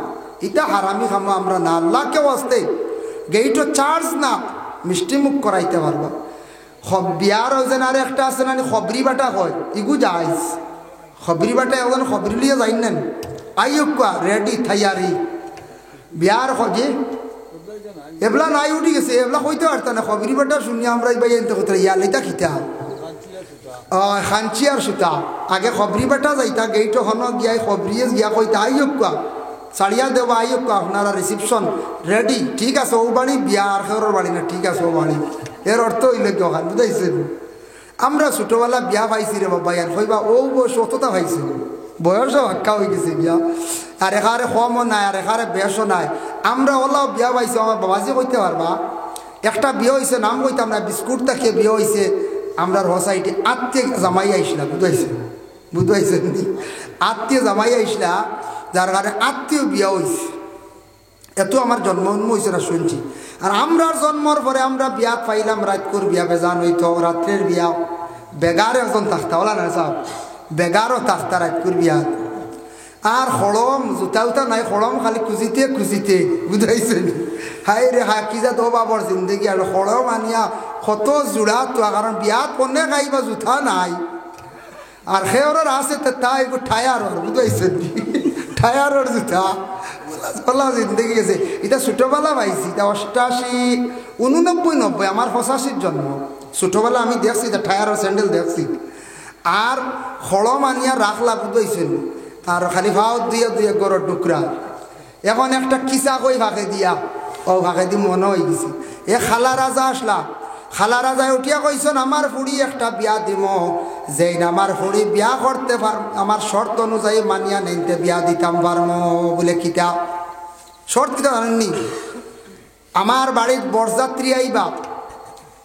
এটা হারামি খামো আমরা না আল্লাহ কেউ আসতে গেইটো চার্জ না মিষ্টি মুখ করাইতে পারবা বিয়ার যেন আর একটা আছে না খবরি বাটা হয় ইগু যাইস খবরি বাটা এখন খবরি লিয়ে যাই না আইকা রেডি থাইয়ারি বিয়ার খোঁজে এবলা নাই উঠি গেছে এবলা কইতে পারত না খবরি বাটা শুনি আমরা ভাই এনতে কোথায় ইয়ালিতা খিতা খাঞ্চি আর সুতা আগে খবরি বাটা যাইতা গেইটো হন গিয়া খবরিয়ে গিয়া কইতা আইকা ছাড়িয়া দেবা আইকা আপনারা রিসিপশন রেডি ঠিক আছে ও বাড়ি বিয়া আর খেরোর বাড়ি না ঠিক আছে ও বাড়ি এর অর্থ হইলে কি ওখান বুঝাইছেন আমরা ছোটবেলা বিয়া পাইছি রে বাবা ইয়ার কইবা ও বয়স অতটা পাইছি বয়সও হাক্কা হয়ে গেছে বিয়া আর এখানে কমও নাই আর এখানে বেশও নাই আমরা ওলাও বিয়া পাইছি আমার বাবাজি কইতে পারবা একটা বিয়ে হয়েছে নাম কইতাম না বিস্কুট তাকে বিয়ে হয়েছে আমরা সোসাইটি আত্মীয় জামাই আইসলা বুঝাইছেন আত্মীয় জামাই আইসলা যার কারণে আত্মীয় বিয়া হয়েছে এত আমার জন্ম হয়েছে না শুনছি আর আমরার জন্মর পরে আমরা বিয়া পাইলাম রাতকুর বিয়া বেজান হইতো রাত্রের বিয়া বেগার একজন থাকতা ওলা না সাহেব বেগারও থাকতা রাতকুর বিয়া আর হলম জুতা উতা নাই হলম খালি খুঁজিতে বুঝাইছেন হাই রে হা কি যা তো বাবর জিন্দগি আর হলম আনিয়া কত জোড়া তো কারণ বিয়াত পনে খাইবা জুতা নাই আর সেওরের আছে তাই একটু ঠায়ারর বুঝাইছেন ঠায়ারর জুতা বলা জিন্দগি গেছে এটা ছোটবেলা পাইছি এটা 88 89 90 আমার 85 জন্ম ছোটবেলা আমি দেখছি এটা ঠায়ারর স্যান্ডেল দেখছি আর হলম আনিয়া রাখলা বুঝাইছেন আর খালি ভাও দিয়ে গরর টুকরা এখন একটা কিসা কই ভাগে দিয়া ও ভাগে দি মনে হয়ে গেছি এ খালা রাজা আসলা খালা রাজায় উঠিয়া কইছেন আমার ফুড়ি একটা বিয়া দিম যেই আমার ফুড়ি বিয়া করতে পার আমার শর্ত অনুযায়ী মানিয়া নেইতে বিয়া দিতাম পারম বলে কিতা শর্ত কিতা জানেননি আমার বাড়ির বরযাত্রী আইবা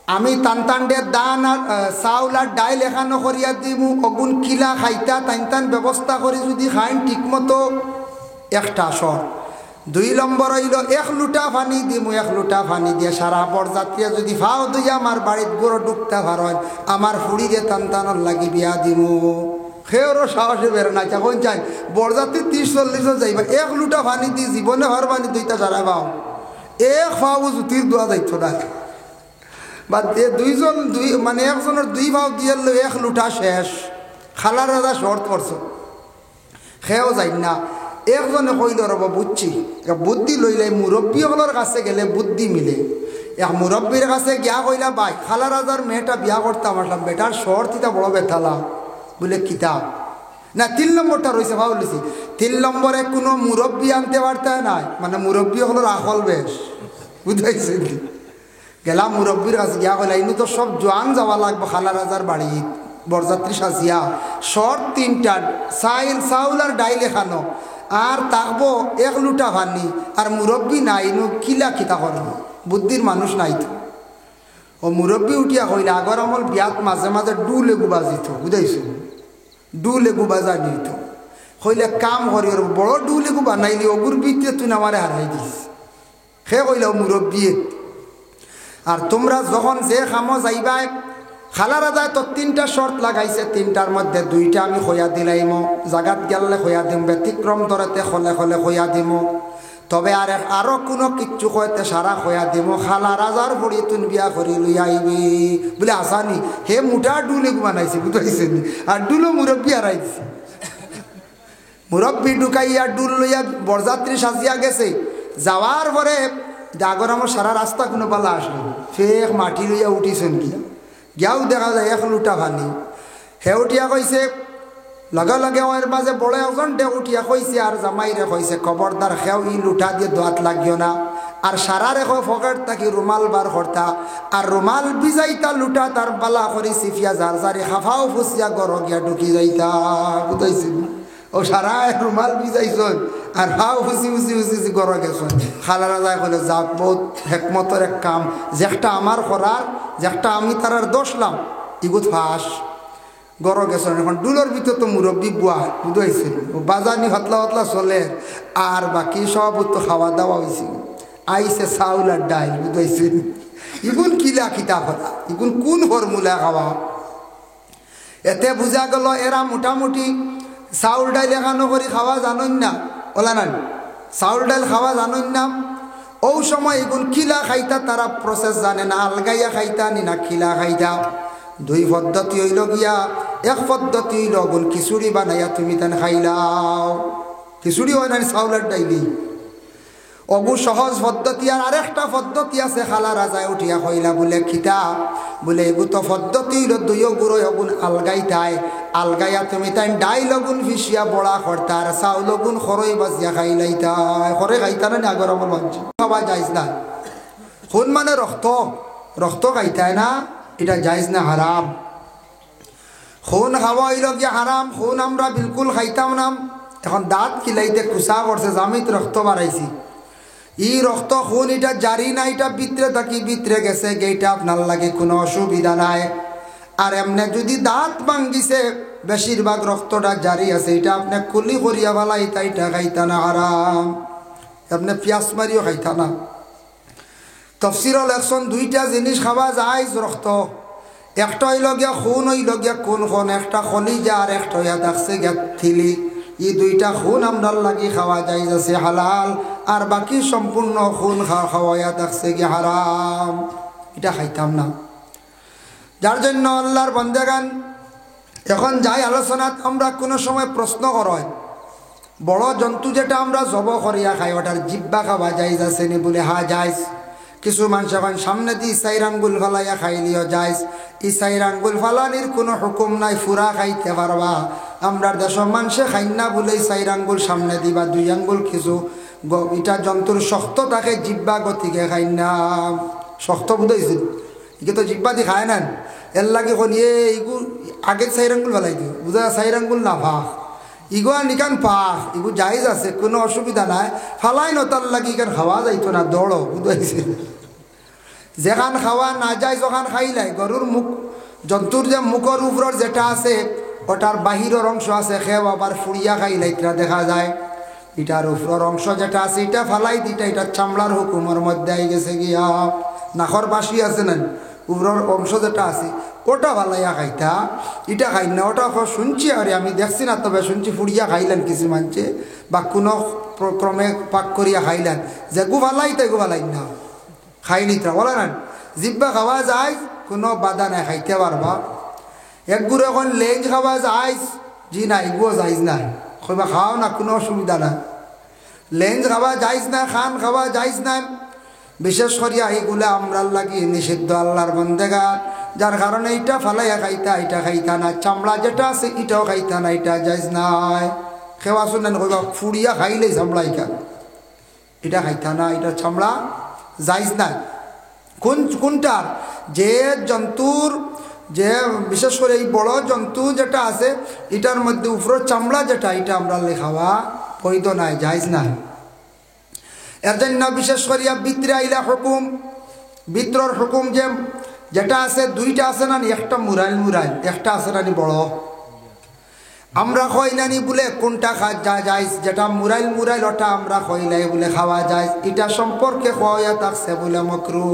আমি টানটান্ডে দান আর চাউল আর ডাইল এখানো করিয়া দিমু অগুন কিলা খাইতা টান ব্যবস্থা করি যদি খাইন ঠিকমতো একটা শর। 2 নম্বর হইল 1 লুটা পানি দিমু, 1 লুটা পানি দিয়ে সারা বরযাত্রীরা যদি ফাও দুইয়া আমার বাড়ির গড় ডুবতে পারেন আমার ফুড়িরে টানটানোর লাগি বিয়া দিমু। সেওরও সাহসে বের না যখন চাই বরযাত্রী 30-40 যাইবা 1 লুটা পানি দিয়ে জীবনে হর পানি দুইটা সারা পাও 1 ফাও জুতির দোয়া যাইত না বা মানে একজনের 2 ভাও দিয়ে 1 লুটা শেষ। খালার রাজা শর্ট করছ সেও যাই না। একজনে কইল রব বুঝছি বুদ্ধি লইলে মুরব্বীগুলোর কাছে গেলে বুদ্ধি মিলে। এক মুরব্বীর কাছে গিয়া কইলা ভাই খালা রাজার মেয়েটা বিয়া করতাম আসলাম বেটার শর্ট ইটা বড় বেতালা বলে কিতাব না। 3 নম্বরটা রয়েছে ভাবলেছি 3 নম্বরে কোনো মুরব্বী আনতে পারতে নাই, মানে মুরব্বী হলোর আকল বেশ বুঝাইছে। গেলাম মুরব্বীর কাছে গিয়া কইলা ইনু তো সব জোয়ান যাওয়া লাগবে খালা রাজার বাড়ি বরযাত্রী সাজিয়া শর্ট 3টা চাউল আর ডাইল এখানো আর থাকবো 1 লুটা পানি আর মুরব্বী নাই ইনু কিলা খিতা করবো বুদ্ধির মানুষ নাই তো। ও মুরব্বী উঠিয়া কইলা আগর আমল বিয়াত মাঝে মাঝে লেগু বাজিত বুঝাইছো লেগু বাজা দিত কইলে কাম করি বড় লেগু বানাইলি অগুর ভিতরে তুই আমারে হারাই দিস। সে কইলা মুরব্বী আর তোমরা যখন যে খামো যাইবাই খালা রাজায় তো 3টা শর্ত লাগাইছে, 3টার মধ্যে 2টা আমি খয়া দিলাইম জাগাত গেলে খয়া দিম ব্যতিক্রম ধরেতে খলে খলে খয়া দিম তবে আরো কোনো কিচ্ছু কইতে সারা খয়া দিম খালা রাজার বড়ি তুন বিয়া করি লই আইবি বলে আসানি হে মুঠা ডুলে বানাইছে বুঝাইছে আর ডুলো মুরব্বী হারাই দিছে। মুরব্বী ঢুকাইয়া ডুল লইয়া বরযাত্রী সাজিয়া গেছে যাওয়ার পরে জাগর আমার সারা রাস্তা কোনো পালা আসলো ফেক মাটি লইয়া উঠিছেন গিয়া গিয়াও দেখা যায় 1 লুটা পানি। হে উঠিয়া কইছে লগে লগে ওর মাঝে বড় একজন ডে উঠিয়া কইছে আর জামাইরে কইছে খবরদার খেও ই লুটা দিয়ে দোয়াত লাগিও না আর সারা রেখো ফকেট থাকি রুমাল বার করতা আর রুমাল ভিজাইতা লুটা তার বালা করি সিফিয়া জারজারি খাফাও ফুসিয়া গর গিয়া ঢুকি যাইতা বুঝাইছি। ও সারা রুমাল ভিজাইছ আর হাও ফুসি ফুসি ফুসি গর গেছ। খালা রাজা কইলে যাক বহুত হেকমতের এক কাম যেটা আমার করার যেটা আমি তার দোষলাম ইগুত ফাঁস গর গেছেন। এখন ডুলোর ভিতর তো মুরব্বী বুয়া বুঝাইছিল বাজানি হতলা হতলা চলে আর বাকি সব তো খাওয়া দাওয়া হয়েছিল আইসে চাউল আর ডাইল বুঝাইছিল। ইগুন কিলা খিতা করা ইগুন কোন ফর্মুলা খাওয়া এতে বুঝা গেল এরা মোটামুটি চাউল ডাইল এখানো করে খাওয়া জানন না ওলা না চাউল ডাইল খাওয়া জানন না। ও সময় এগুন কিলা খাইতা তারা প্রসেস জানে না আলগাইয়া খাইতা নি না খিলা খাইতা। 2 পদ্ধতি হইল গিয়া 1 পদ্ধতি হইল গুণ খিচুড়ি বানাইয়া তুমি তেন খাইলাও খিচুড়ি হয় না চাউলের ডাইলি অগু সহজ পদ্ধতি। আর আরেকটা পদ্ধতি আছে খালা রাজায় উঠিয়া কইলা বলে খিতা বলে এগু তো পদ্ধতি হইল 2 গুঁড়ো অগুন আলগাইতাই আলগাইয়া তুমি তাই ডাইল অগুন ভিসিয়া বড়া করতা আর চাউল অগুন খরই বাজিয়া খাইলাইতাই খরে খাইতা না আগর আমার মানছি খাওয়া যাইজ না। খুন মানে রক্ত খাইতাই না এটা যাইজ না হারাম। খুন খাওয়া হইল গিয়া হারাম খুন আমরা বিলকুল খাইতাম না। এখন দাঁত খিলাইতে কুসা করছে জামিত রক্ত বাড়াইছি ই রক্ত খুন এটা জারি না এটা ভিতরে থাকি ভিতরে গেছে গেইটা আপনার লাগে কোনো অসুবিধা নাই। আর এমনি যদি দাঁত ভাঙ্গিছে বেশিরভাগ রক্তটা জারি আছে এটা আপনি কুলি করিয়া ফেলাইতা এটা খাইতা না হারাম আপনি পিয়াজ মারিও খাইতা না। তফসির লেখছেন 2টা জিনিস খাওয়া যায় রক্ত একটা হইল গিয়া খুন হইল গিয়া কোন খন একটা কলিজা আর একটা হইয়া দেখছে গিয়া থিলি এই 2টা খুন আমরা লাগি খাওয়া যায় যাচ্ছে হালাল আর বাকি সম্পূর্ণ খুন খাওয়াইয়া দেখছে গিয়া হারাম এটা খাইতাম না। যার জন্য আল্লাহর বান্দাগান এখন যাই আলোচনাত আমরা কোনো সময় প্রশ্ন করাই বড় জন্তু যেটা আমরা জব করিয়া খাই ওটার জিব্বা খাওয়া যায় যাচ্ছে নি বলে হা যাইস। কিছু মানুষ এখন সামনে দিয়ে 4 আঙ্গুল ফালাইয়া খাইলিও যাইস এই 4 আঙ্গুল ফালানির কোনো হুকুম নাই ফুরা খাইতে পারবা। আমরা দেশের মানুষে খাই না বলে 4 আঙ্গুল সামনে দিবা 2 আঙ্গুল কিছু এটা জন্তুর শক্ত থাকে জিব্বা গতিকে খাই না শক্ত বুঝাইছিল একে তো জিব্বা দিয়ে খায় না এর লাগে কলিয়ে এইগু আগে 4 আঙ্গুল ফেলাই দিও বুঝা 4 আঙ্গুল না ভাগ ইগো নিকান পাখ ইগু জায়জ আছে কোনো অসুবিধা নাই ফালাই নতার লাগি ইকান খাওয়া যাইতো না দৌড়ো বুঝাইছে যেখান খাওয়া না যায় যখন খাইলাই গরুর মুখ জন্তুর যে মুখর উপর যেটা আছে ওটার বাহিরের অংশ আছে খেয়ে আবার ফুড়িয়া খাইলাই এটা দেখা যায় এটার উপরের অংশ যেটা আছে এটা ফালাই দিটা এটা চামড়ার হুকুমের মধ্যে আই গেছে গিয়া নাখর বাসি আছে না উপরের অংশ যেটা আছে ওটা ফালাইয়া খাইতা এটা খাই না ওটা শুনছি আরে আমি দেখছি না তবে শুনছি ফুড়িয়া খাইলেন কিছু মানছে বা কোনো ক্রমে পাক করিয়া খাইলেন যে গু ফালাই তাই গু ফালাই না খাইলি তা বলে না জিব্বা খাওয়া যায় কোনো বাধা নাই খাইতে পারবা এক গুড় এখন লেঞ্জ খাওয়া যায় জি না এগুলো যাইজ না কইবা খাও না কোনো অসুবিধা না লেঞ্জ খাওয়া যাইজ না খান খাওয়া যাইজ না বিশেষ করিয়া এইগুলো আমরার লাগি নিষিদ্ধ আল্লাহর বন্দেগার যার কারণে এটা ফালাইয়া খাইতা এটা খাইতা না চামড়া যেটা আছে এটাও খাইতা না এটা যাইজ নাই খেওয়া শুনেন কইবা ফুড়িয়া খাইলেই চামড়াই খান এটা খাইতা না এটা চামড়া যাইজ না কোনটার যে জন্তুর যে বিশেষ করে এই বড় জন্তু যেটা আছে এটার মধ্যে উপরের চামড়া যেটা এটা আমরা খাওয়া বৈধ নাই যাইজ নাই এর জন্য বিশেষ করিয়া বিত্রে আইলা হুকুম বিত্রর হুকুম যেটা আছে দুইটা আছে না একটা মুরাইল একটা আছে না বড় আমরা কই নানি বলে কোনটা যায় যেটা মুরাইল ওটা আমরা কইলাই বলে খাওয়া যায় এটা সম্পর্কে কয়া থাকছে বলে মাকরুহ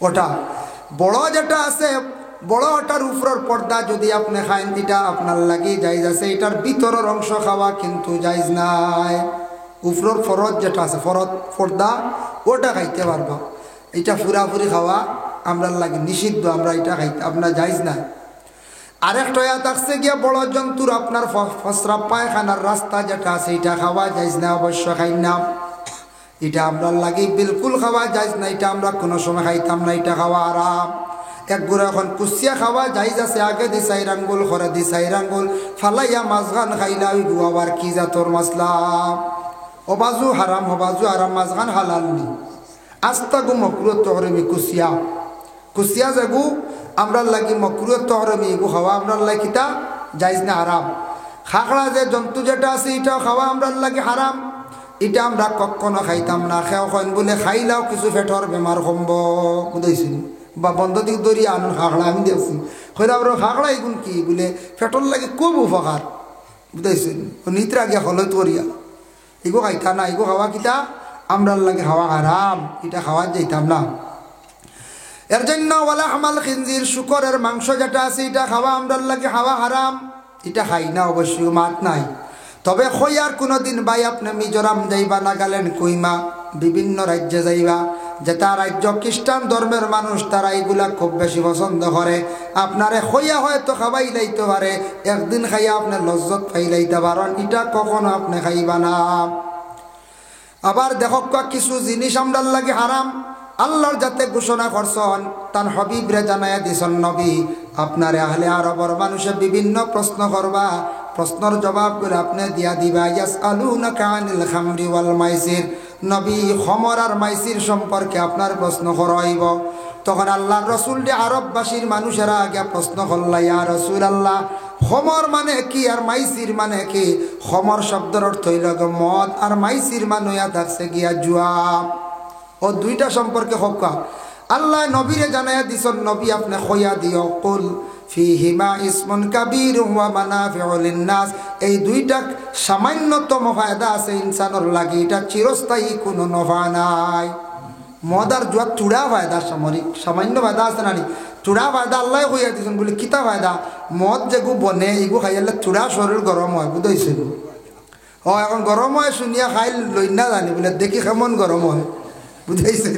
ওটা বড় যেটা আছে বড় ওটার উপরের পর্দা যদি আপনি খাইন এটা আপনার লাগি জায়েজ আছে এটার ভিতরের অংশ খাওয়া কিন্তু জায়েজ নাই উপরের ফরজ যেটা আছে ফরজ পর্দা ওটা খাইতে পারবা এটা পুরাপুরি খাওয়া আমরা লাগে নিষিদ্ধ আমরা এটা খাইতে আপনার জায়েজ না আরেকটা থাকছে গিয়া বড় জন্তুর আপনার ফসরা পায়খানার রাস্তা যেটা আছে এটা খাওয়া জায়েজ না অবশ্য খাই না এটা আমরা লাগে বিলকুল খাওয়া জায়েজ না এটা আমরা কোনো সময় খাইতাম না এটা খাওয়া আরাম এক গুড়া এখন কুচিয়া খাওয়া জায়েজ আছে আগে দি চাই আঙ্গুল খরে দি চাই আঙ্গুল ফালাইয়া মাছখান খাইলা ওই আবার কি জাতর মাছলা অবাজু হারাম মাছখান হালাল নি আস্তা গু মকরুত তহরমি কুচিয়া যাগু আমরা লাগি মকরুত তহরমি এগু খাওয়া আমরা লাগি তা জায়েজ না হারাম খাকড়া যে জন্তু যেটা আছে এটাও খাওয়া আমরা লাগি হারাম এটা আমরা কখনো খাইতাম না খেও খাইন বলে খাইলাও কিছু পেটর বেমার কমব বুঝাইছি বা বন্ধ দিক দরিয়া আনুন খাকড়া আমি দেখছি হয়তো আমরা খাকড়া এগুন কি বলে পেটর লাগে খুব উপকার বুঝাইছি নিত্রা গিয়া হলত করিয়া এগো খাইতা না এগো খাওয়া কিতা আমরা লাগে খাওয়া হারাম এটা খাওয়া যাইতাম না এর জন্য ওয়ালা হামাল খিনজির শুকরের মাংস যেটা আছে এটা খাওয়া আমরা লাগে খাওয়া হারাম এটা খাই না অবশ্যই মাত নাই তবে খয়ার কোনোদিন ভাই আপনি মিজোরাম যাইবা নাগাল্যান্ড কইমা বিভিন্ন রাজ্যে যাইবা যেটা রাজ্য খ্রিস্টান ধর্মের মানুষ তারা এইগুলা খুব বেশি পছন্দ করে আপনারে খইয়া হয়তো খাবাই লাইতে পারে একদিন খাইয়া আপনার লজ্জত পাইলাইতে পারেন এটা কখনো আপনি খাইবা না আবার দেখো কিছু জিনিস আমরার লাগে হারাম আল্লাহর যাতে ঘোষণা করছেন তার হাবিবরে জানায়া দিছেন নবী আপনারে আহলে আরবের মানুষে বিভিন্ন প্রশ্ন করবা প্রশ্নের জবাব করে আপনি দিয়া দিবা ইয়াসআলুনাকা আনিল খামরি ওয়াল মাইসির নবী খমর আর মাইসির সম্পর্কে আপনার প্রশ্ন করাইব তখন আল্লাহর রাসূল দে আরববাসীর মানুষেরা আগে প্রশ্ন করলা ইয়া রাসূলুল্লাহ খমর মানে কি আর মাইসির মানে কি খমর শব্দের অর্থ হইল মদ আর মাইসির মানে থাকছে গিয়া জুয়া ও দুইটা সম্পর্কে হক্কা আল্লাহ নবীরে জানায়া দিছেন নবী আপনি খয়া দিও কুল ফিহিমা ইসমুন কাবীর ওয়া মানাফিউ লিন-নাস এই দুইটা সামান্যতম ফায়দা আছে ইনসানের লাগি এটা চিরস্থায়ী কোনো নফা নাই মদ আর জুয়া চূড়া ফায়দা সামান্য ফায়দা আছে না চূড়া ফায়দা আল্লাহ কইয়া দিছেন বলে কিতা ফায়দা মদ যেগু বনে এগু খাইলে চূড়া শরীর গরম হয় বুঝাইছে ও এখন গরম হয় শুনিয়া খাই লই না জানি বলে দেখি কেমন গরম হয় বুঝাইছে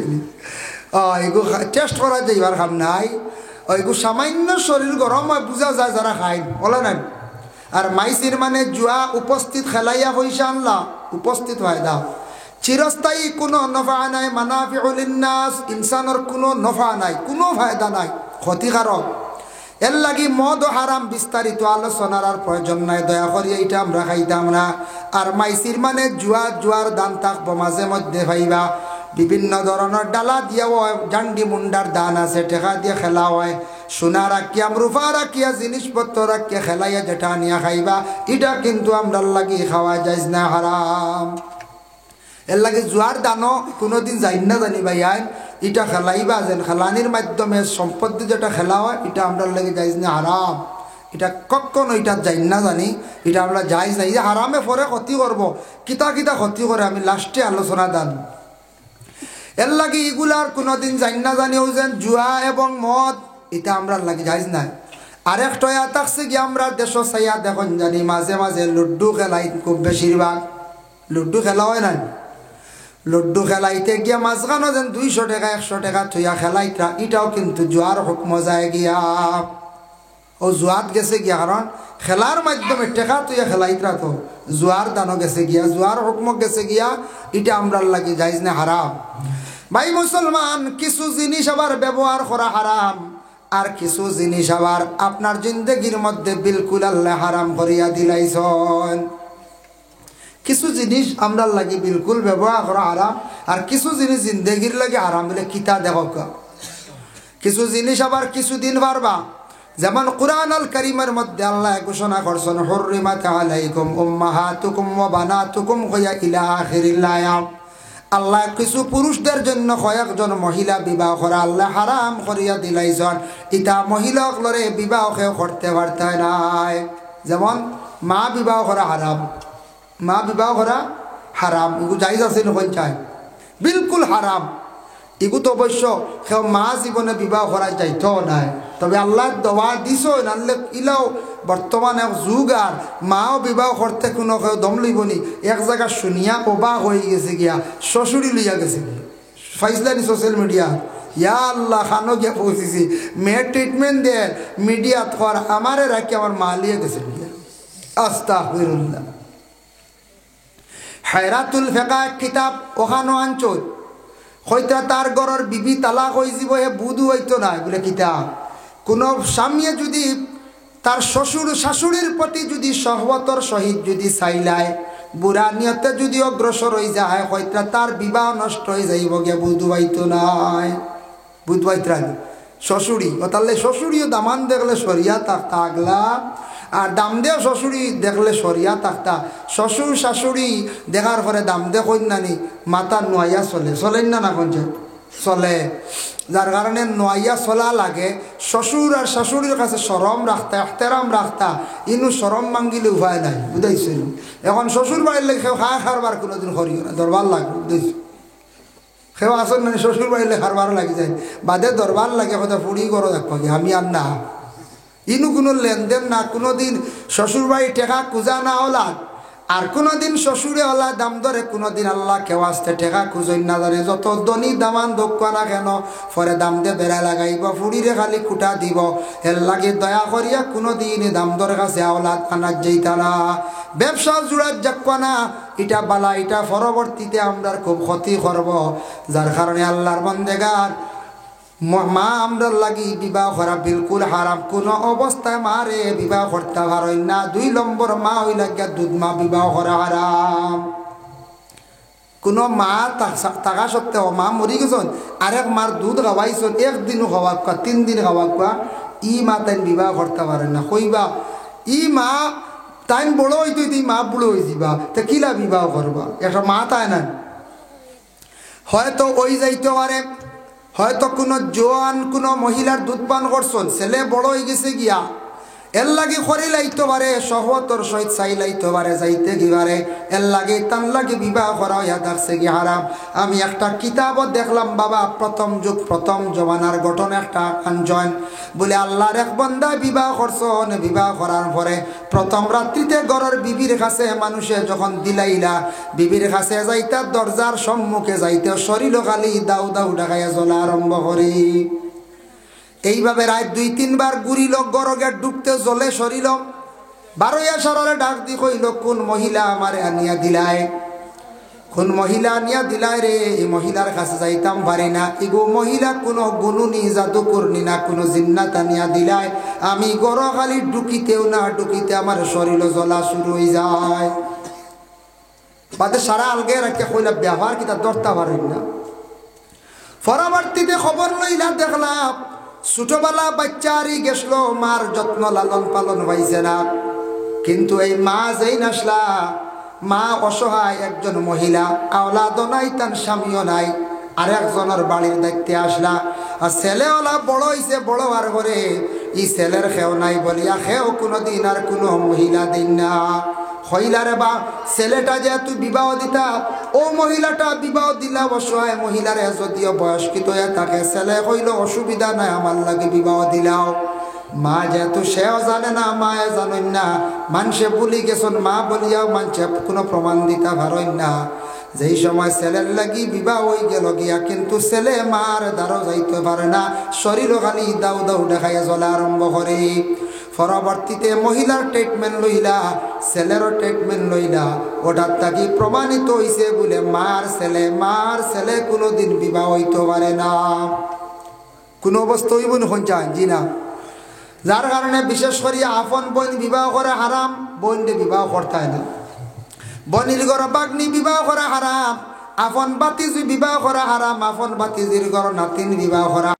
এগু টেস্ট করা যাইবার কাম নাই এগু সামান্য শরীর গরম হয় বুঝা যায় যারা খাই বলে নাই আর মাইসির মানে জুয়া উপস্থিত খেলাইয়া পয়সা আনলা উপস্থিত ফায়দা চিরস্থায়ী কোনো নফা নাই মানাফিউ লিন-নাস ইনসানের কোনো নফা নাই কোনো ফায়দা নাই ক্ষতিকারক এর লাগি মদ ও হারাম বিস্তারিত আলোচনার আর প্রয়োজন নাই দয়া করি এইটা আমরা খাইতাম না আর মাইসির মানে জুয়ার দান থাকবো মাঝে মধ্যে ভাইবা বিভিন্ন ধরনের ডালা দিয়াও জান্ডি মুন্ডার দান আছে টেকা দিয়ে খেলা হয় সোনা রাখিয়া রূপা রাখিয়া জিনিসপত্র রাখিয়া খেলাইয়া যেটা নিয়ে খাইবা এটা কিন্তু আমরা লাগি খাওয়া যায় না হারাম এর লাগে জুয়ার দানও কোনোদিন যাই না জানি ভাই এটা খেলাইবা যেন খেলানির মাধ্যমে সম্পত্তি যেটা খেলা হয় এটা আমরা লাগে যাইজ না হারাম, এটা কখনো এটা যাই না জানি, এটা আমরা যাইজ না। এই যে হারামে পরে ক্ষতি করবো, কিতা কিতা ক্ষতি করে আমি লাস্টে আলোচনা দান। এর লাগে এগুলার কোনোদিন যাই না জানিও যেন জুয়া এবং মদ এটা আমরা লাগে যাইজ না। আরেকটা থাকছে কি আমরা দেশ চাইয়া দেখুন জানি মাঝে মাঝে লুড্ডু খেলাই, খুব বেশিরভাগ লুড্ডু খেলা হয় না। লুড্ডু খেলাইতে গিয়া মাঝখানো যেন 200 টাকা 100 টাকা থইয়া খেলাইতা, এটাও কিন্তু জুয়ার হুকম যায় গিয়া, ও জুয়াত গেছে গিয়া, কারণ খেলার মাধ্যমে টেকা তুইয়া খেলাইতরা তো জুয়ার দানও গেছে গিয়া, জুয়ার হুকম গেছে গিয়া, এটা আমরা লাগে যাইজ না হারাম। ভাই মুসলমান, কিছু জিনিস আবার ব্যবহার করা হারাম, আর কিছু জিনিস আবার আপনার জিন্দগির মধ্যে বিলকুল আল্লাহ হারাম করিয়া দিলাইছেন। কিছু জিনিস আমরা লাগে বিলকুল ব্যবহার করা হারাম, আর কিছু জিনিস জিন্দগির লাগে হারাম বলে কিতা দেখো। কিছু জিনিস আবার কিছুদিন পারবা, যেমন কুরআন আল কারীমের মধ্যে আল্লাহ ঘোষণা করছেন হুররিমাত আলাইকুম উম্মাহাতুকুম ওয়া বানাতুকুম ইলা আখিরিল আয়াত। আল্লাহ কিছু পুরুষদের জন্য কয়েকজন মহিলা বিবাহ করা আল্লাহ হারাম করিয়া দিলাইছেন। ইটা মহিলাগুলোরে বিবাহ কেউ করতে পারতে নাই। যেমন মা বিবাহ করা হারাম, মা বিবাহ করা হারাম, এগু জায়েজ আছে নকন চাই, বিলকুল হারাম। এগু তো অবশ্য কেউ মা জীবনে বিবাহ করা যাইতো নাই, তবে আল্লাহ দোয়া দিছ নাহলে ইলাও বর্তমানে যুগ আর মাও বিবাহ করতে কোনো কেউ দম লইবনি। এক জায়গা শুনিয়া অবাক হয়ে গেছে গিয়া শ্বশুরি লইয়া গেছে ফাইজলানি সোশ্যাল মিডিয়া, ইয়া আল্লাহ খানো গিয়া পৌঁছেছি, মেয়ের ট্রিটমেন্ট দে মিডিয়াত কর, আমারে রাখি আমার মা লিয়ে গেছে গিয়া। আস্তাগফিরুল্লাহ। হায়রাতুল ফিকা কিতাব ওখানো আনচল হইতা তার ঘরের বিবি তালাক হয়ে যাব, হে বুধু হইতো না বলে কিতাব। কোনো স্বামীয়ে যদি তার শ্বশুর শাশুড়ির প্রতি যদি সহবতর সহিত যদি চাইলায়, বুড়া নিয়তে যদি অগ্রসর হয়ে যায়, হয়তো তার বিবাহ নষ্ট হয়ে যাইব গিয়া, বুধ হইতো নাই, বুধ হইতরা শ্বশুরি। ও তাহলে শ্বশুরিও দামান দেখলে সরিয়া থাকতা আগলা, আর দাম দে শ্বশুরি দেখলে সরিয়া থাকতা। শ্বশুর শাশুড়ি দেখার পরে দাম দে কন্যানি মাথা নোয়াইয়া চলে, চলেন না না কোন চলে, যার কারণে নোয়াইয়া চলা লাগে। শ্বশুর আর শাশুড়ির কাছে শরম রাখতা, এহতেরাম রাখতা, ইনু শরম মাঙ্গিলে উপায় নাই, বুঝাইছিল। এখন শ্বশুর বাড়ির লেগে কেউ খায় খারবার কোনোদিন করিও না, দরবার লাগবে, বুঝাইছো। সেও আসন মানে শ্বশুর বাড়িলে খারবার লাগি যায়, বাদে দরবার লাগে কথা ফুড়ি করো দেখো আমি আর না। ইনু কোনো লেনদেন না, কোনো দিন শ্বশুর বাড়ি টেকা খুঁজা না হলা, আর কোনোদিন শ্বশুরে হলা দাম ধরে, কোনোদিন আল্লাহ কেউ আসতে টেকা খুঁজই না ধরে। যত দনি দামান দক্ষ না কেন পরে দাম দিয়ে বেড়া লাগাইব, ফুড়িরে খালি খুঁটা দিব। এর লাগে দয়া করিয়া কোনোদিন দাম ধরে কাছে আওলাদ আনার যেইতা না, ব্যবসা জুড়ার যাক না, এটা বালা, এটা পরবর্তীতে আমরা খুব ক্ষতি করব। যার কারণে আল্লাহর বন্দেগার মা আমরা লাগি বিবাহ করা বিলকুল হারাম। কোনো অবস্থায় মারে বিবাহ করতে পারেন না। 2 নম্বর মা হই লাগিয়া দুধ মা বিবাহ করা হারাম। কোনো মা থাকা সত্ত্বেও মা মরি গেছেন, আরেক মার দুধ খাওয়াইছেন, একদিনও খাওয়াক 3 দিন খাওয়াক, ই মা তাই বিবাহ করতে পারেন না। কইবা ই মা তাই বড় হইতে হইতে মা বুড়ো হয়ে যাবা, তা কিলা বিবাহ করবা, একটা মা তাই না। হয়তো ওই যাইতে পারে, হয়তো কোনো জোয়ান কোনো মহিলার দুধ পান করছেন, ছেলে বড় হয়ে গেছে গিয়া, এর লাগে খরি লাইতে পারে, সহতর সহিত চাই লাইতে পারে, যাইতে গিবারে, এর লাগে তার লাগে বিবাহ করা হইয়া থাকছে কি হারাম। আমি একটা কিতাবত দেখলাম বাবা, প্রথম যুগ প্রথম জমানার গঠন একটা আঞ্জন বলে আল্লাহর এক বান্দা বিবাহ করছেন। বিবাহ করার পরে প্রথম রাত্রিতে ঘরের বিবির কাছে মানুষে যখন দিলাইলা, বিবির কাছে যাইতে দরজার সম্মুখে যাইতে শরীর খালি দাউ দাউ ডাকাইয়া জ্বলা আরম্ভ করি। এইভাবে রাত 2-3 বার ঘুরিল, গরগে ডুবতে জ্বলে শরীর। 12 সারারে ডাক দি কইল, কোন মহিলা আমারে আনিয়া দিলায়, কোন মহিলা আনিয়া দিলায় রে। এই মহিলার কাছে যাইতাম পারি না, ইগো মহিলা কোনো গুনুনি জাদু করনি না, কোনো জিন্নাত আনিয়া দিলায়। আমি গর খালি ঢুকিতেও না ঢুকিতে আমার শরীর জ্বলা শুরু হয়ে যায়। বাদে সারা আলগে রাখে কইলা ব্যবহার কিতা ধরতে পারেন না। পরবর্তীতে খবর লইলা দেখলাম ছোটবেলা বাচ্চারই গেছিল, মার যত্ন লালন পালন হয়েছে না। কিন্তু এই মা যেই নাসলা, মা অসহায় একজন মহিলা, আওলাদও নাই, তার স্বামীও নাই, আরেকজনের বাড়ির দেখতে আসলা আর ছেলেওয়ালা বড় হইছে বড় আর করে ই ছেলের খেও নাই বলিয়া খেও কোনোদিন আর কোনো মহিলা দিন না হইলারে বা ছেলেটা যেহেতু বিবাহ দিতা ও মহিলাটা বিবাহ দিলা অসহায় মহিলারে যদিও বয়স্কিত হয়ে থাকে ছেলে হইল অসুবিধা নাই আমার লাগে বিবাহ দিলাও মা যেহেতু সেও জানে না মায়ে জানেন না মানুষে বলি গেছেন মা বলিয়াও মানুষে কোনো প্রমাণ দিতে পারেন না যেই সময় ছেলের লাগি বিবাহ হয়ে গেল গিয়া কিন্তু ছেলে মার দ্বারও যাইতে পারে না শরীরও খালি দাউ দাউ দেখাইয়া চলে আরম্ভ করে পরবর্তীতে মহিলার ট্রিটমেন্ট লইলা ছেলেরও ট্রিটমেন্ট লইলা ওটার তাকি প্রমাণিত হইছে বলে মার ছেলে কোনোদিন বিবাহ হইতে পারে না কোনো অবস্থা হইব না চান জি না যার কারণে বিশেষ করে আপন বোন বিবাহ করে হারাম বোনকে বিবাহ করতে না বনির ঘর বাগ্নি বিবাহ করা হারাম আপন বাতিজি বিবাহ করা হারাম আপন বাতিজির ঘর নাতিন বিবাহ করা